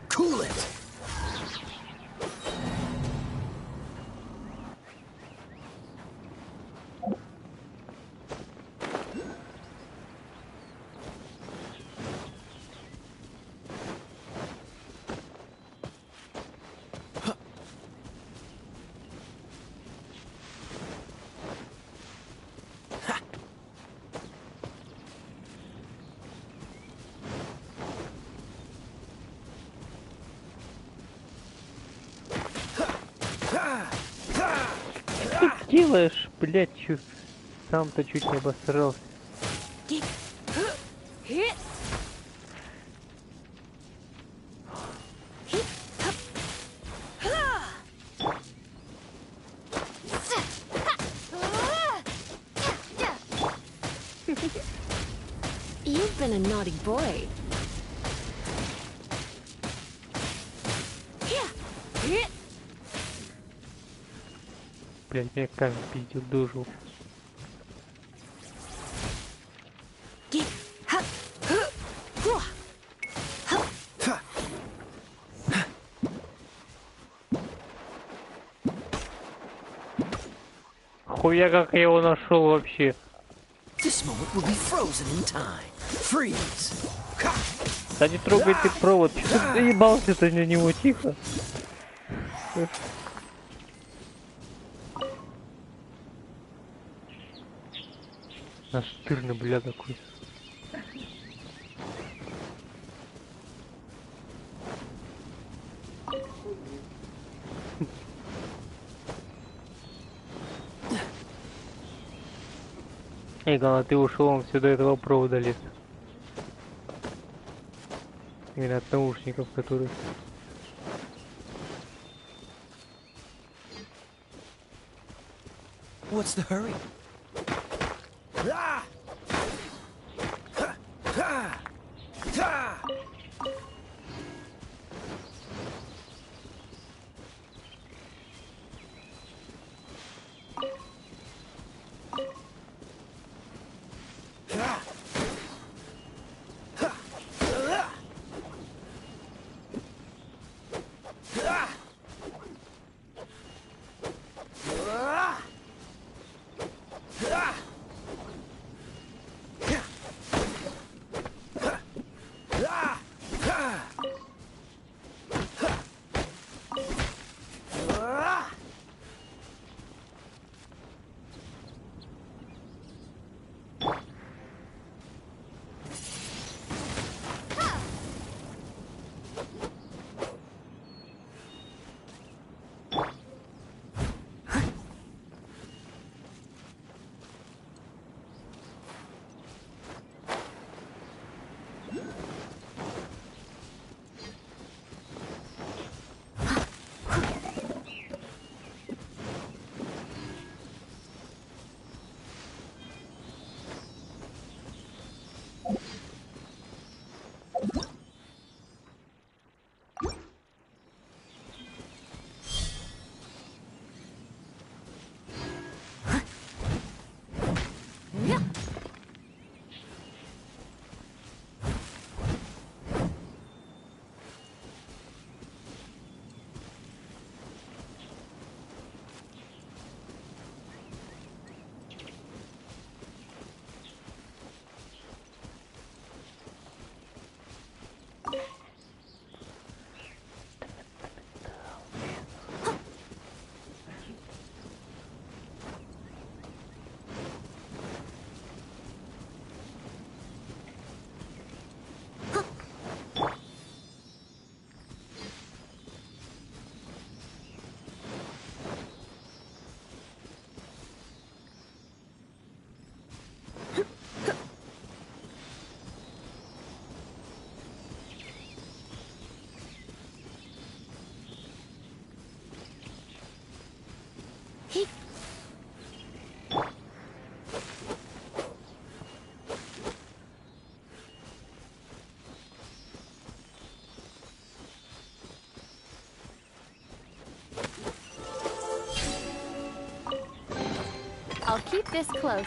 Cool it. Делаешь, блядь, сам-то чуть не обосрался. You've been a naughty boy. Блядь, меня камень пиздил, дожил. Хуя как я его нашел вообще. Да не трогай ты провод, что ты заебался-то на него, тихо. Настырный, бля, такой. Эй, главное, ты ушел, он все до этого провода лез. Именно от наушников, которые... What's the hurry? I'll keep this close.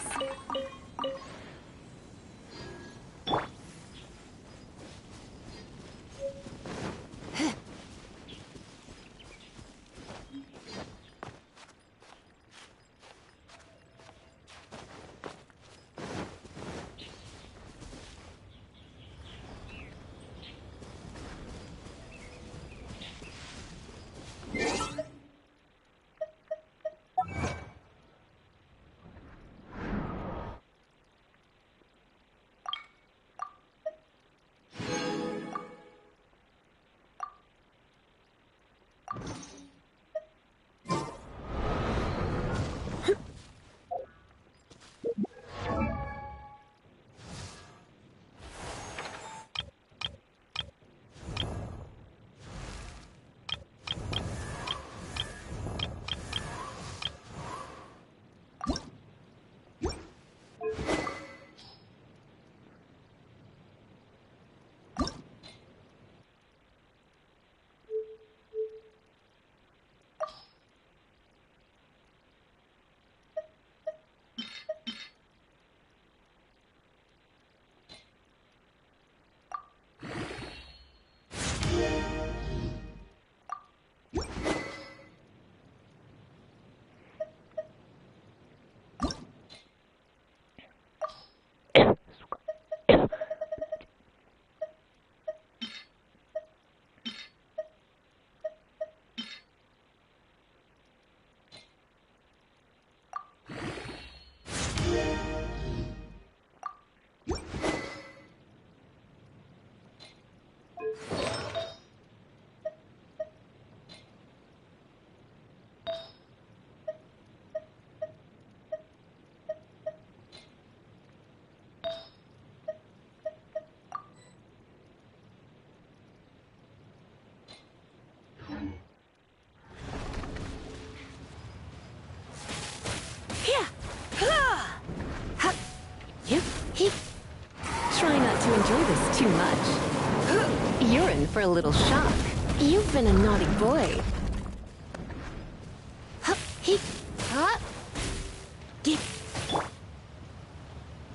Try not to enjoy this too much. You're in for a little shock. You've been a naughty boy.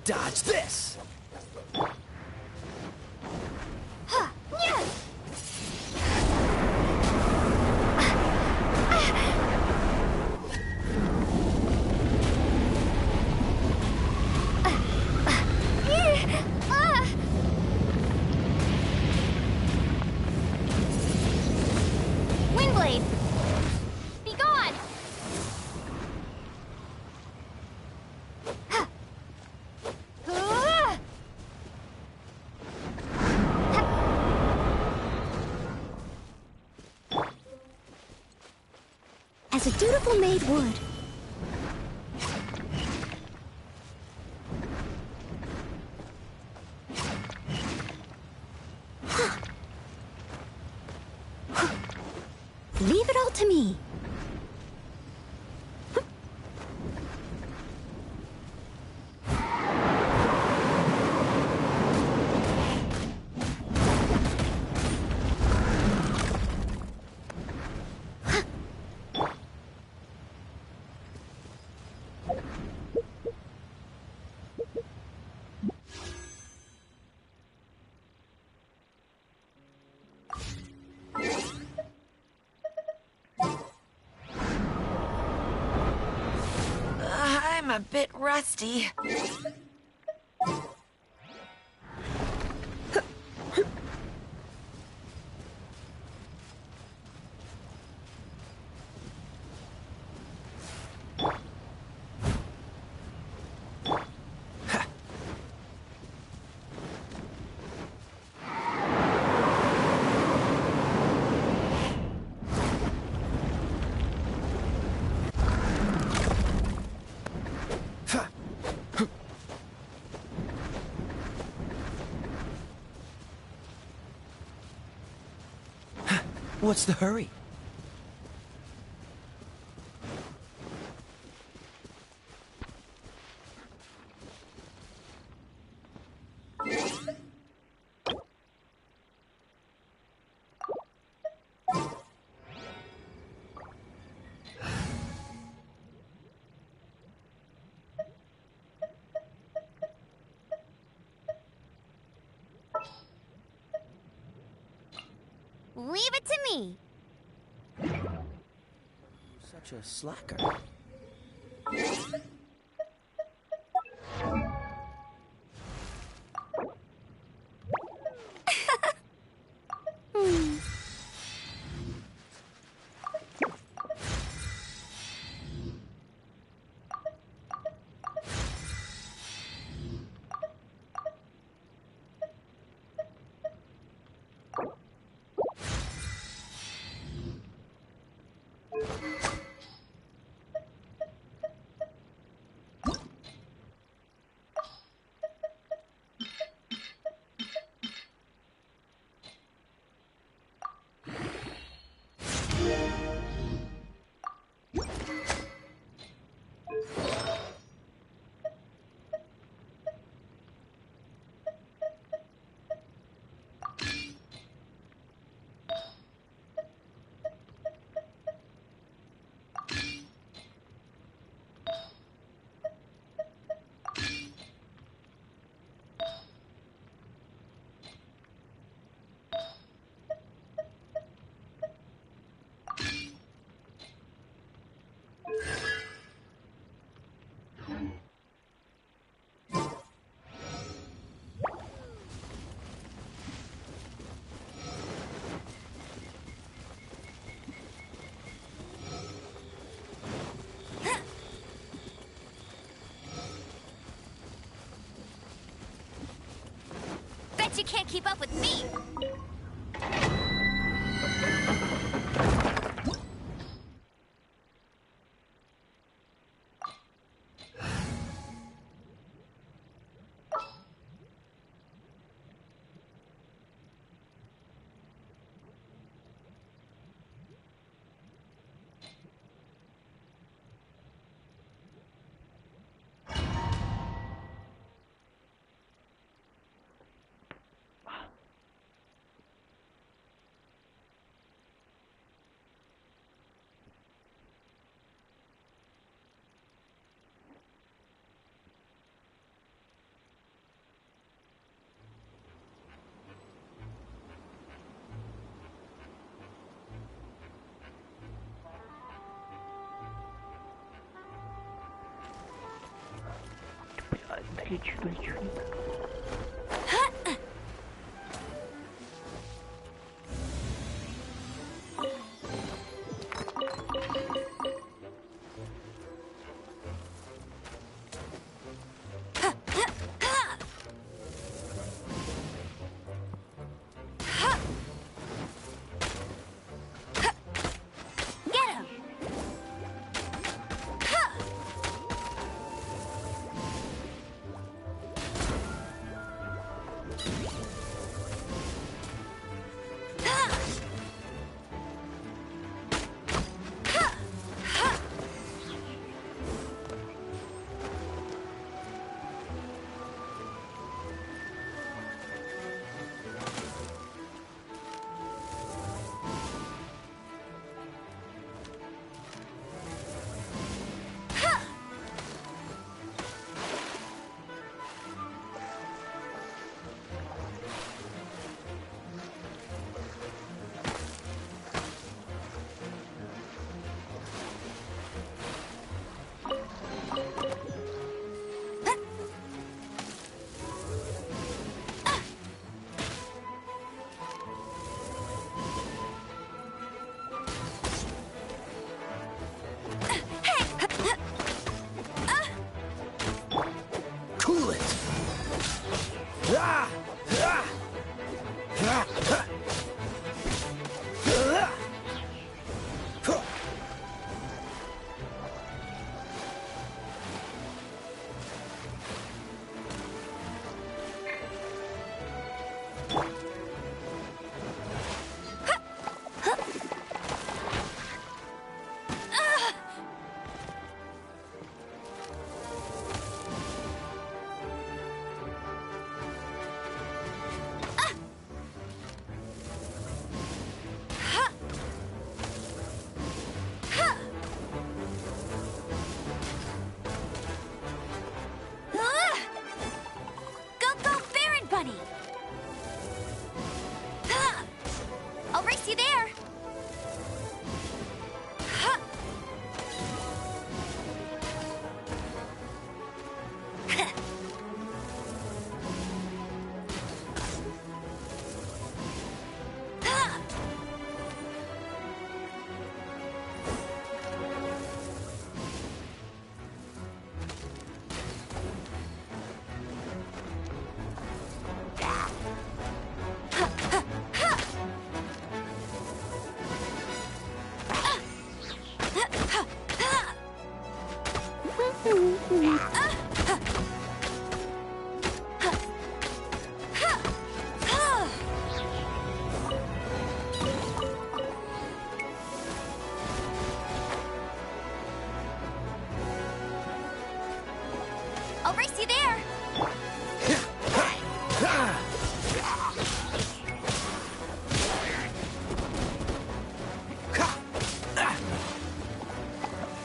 Dodge this! Windblade! Be gone! As a dutiful maid would. Leave it all to me. I'm a bit rusty. What's the hurry? Leave it to me. Such a slacker. Bet you can't keep up with me. Отлично.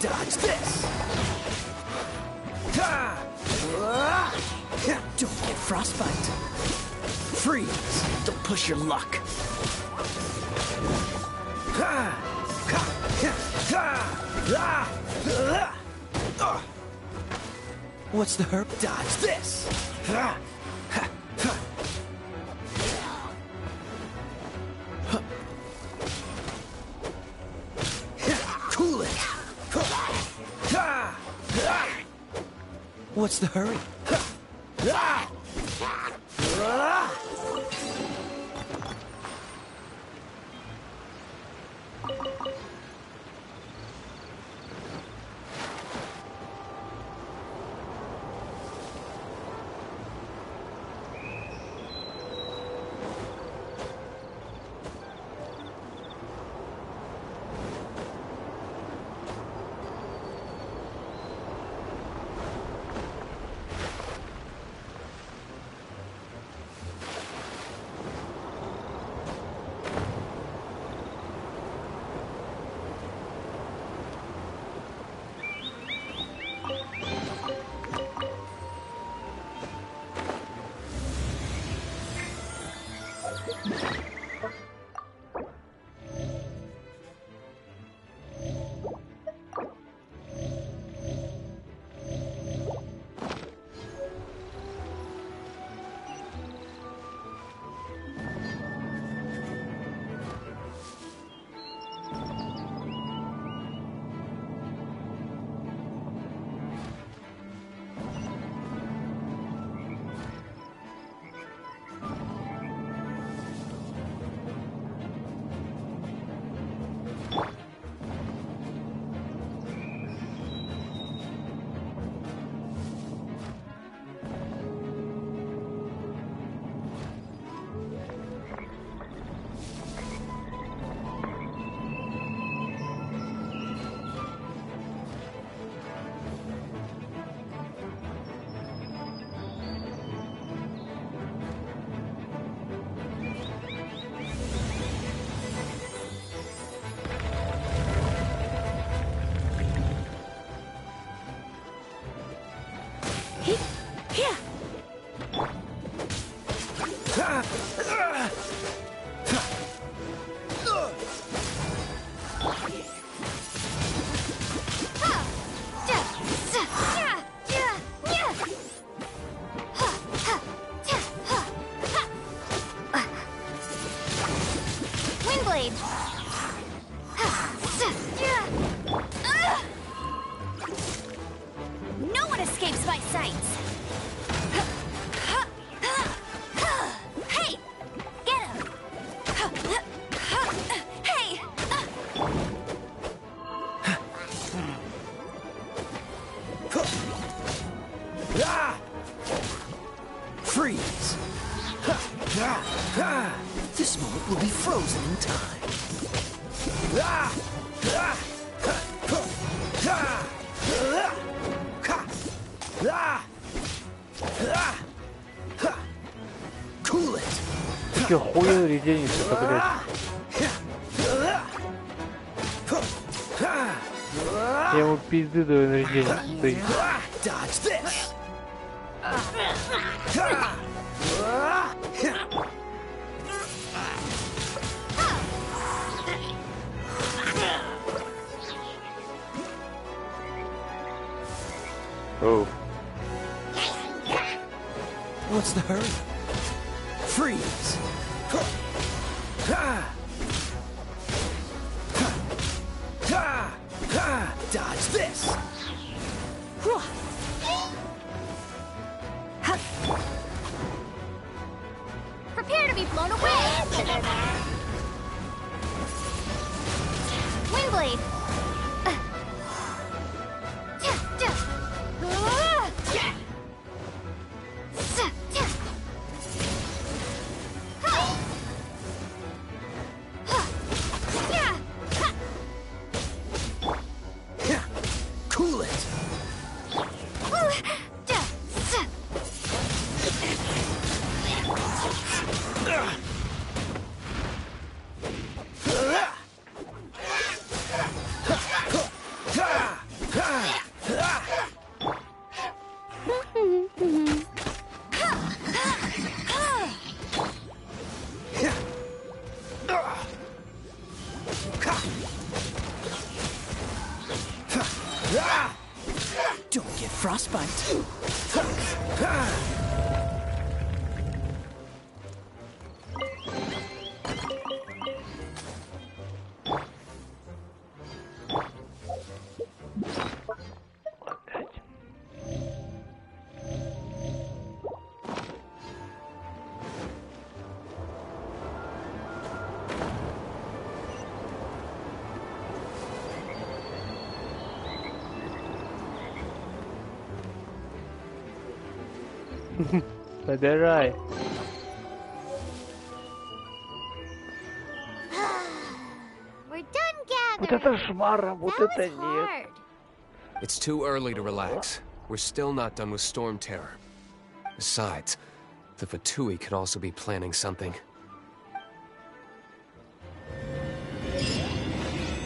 Dodge this! Don't get frostbite. Freeze! Don't push your luck. What's the herb? Dodge this! Cool it! What's the hurry? No one escapes my sights. Hey, get him. Hey. Freeze! This moment will be frozen in time. Cool it! Какие хуя резенится-то, блядь? Я ему пизды даю на резенце стоит. Dodge this! Oh. What's the hurry? Freeze! Dodge this! Prepare to be blown away! Windblade! Cool it! Don't get frostbite. Собирай. We're done gathering. Вот это шмара, вот That это was нет. hard. It's too early to relax. We're still not done with Storm Terror. Besides, the Fatui could also be planning something.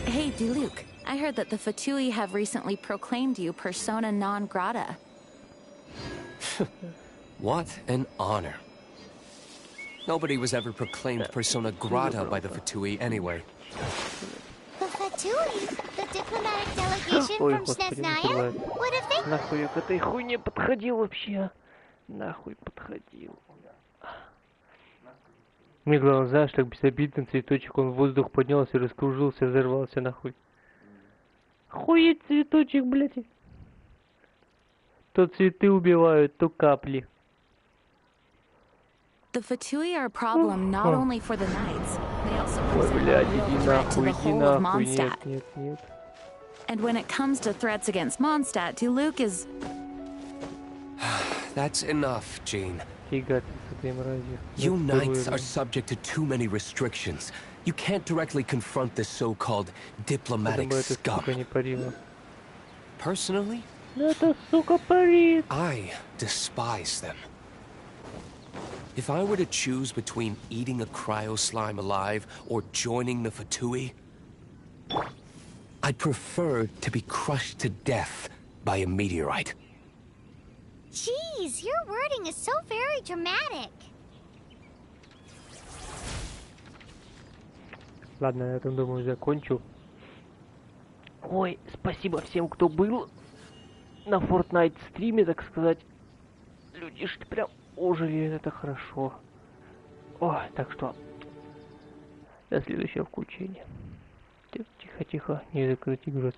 Hey, Diluc, I heard that the Fatui have recently proclaimed you persona non grata. What an honor. Nobody was ever proclaimed persona grata by the Fatui anyway. The Fatui? The diplomatic delegation Ой, from господи, не Sneznaya? открывай. What if they... Нахуй я к этой хуйне подходил вообще? Нахуй подходил. Мне главное, знаешь, так безобидно цветочек, он в воздух поднялся, раскружился, взорвался нахуй. Охуеть цветочек, блядь. То цветы убивают, то капли. The Fatui are a problem not only for the Knights, they also present a Блядь, real иди threat to нахуй, the иди whole of нахуй, Mondstadt. нет, нет, нет. And when it comes to threats against Mondstadt, Diluc is... That's enough, Jean. Фига ты с этой мразью. You Knights are subject to too many restrictions. You can't directly confront this so-called diplomatic scum. Personally, I despise them. If I were to choose between eating a cryo slime alive or joining the Fatui, I'd prefer to be crushed to death by a meteorite. Jeez, your wording is so very dramatic. Ладно, на этом, думаю, закончу. Ой, спасибо всем, кто был на Fortnite стриме, так сказать. Людишки прям ожили, это хорошо. О, так что до следующего включения. Тихо-тихо, не закрыть игру.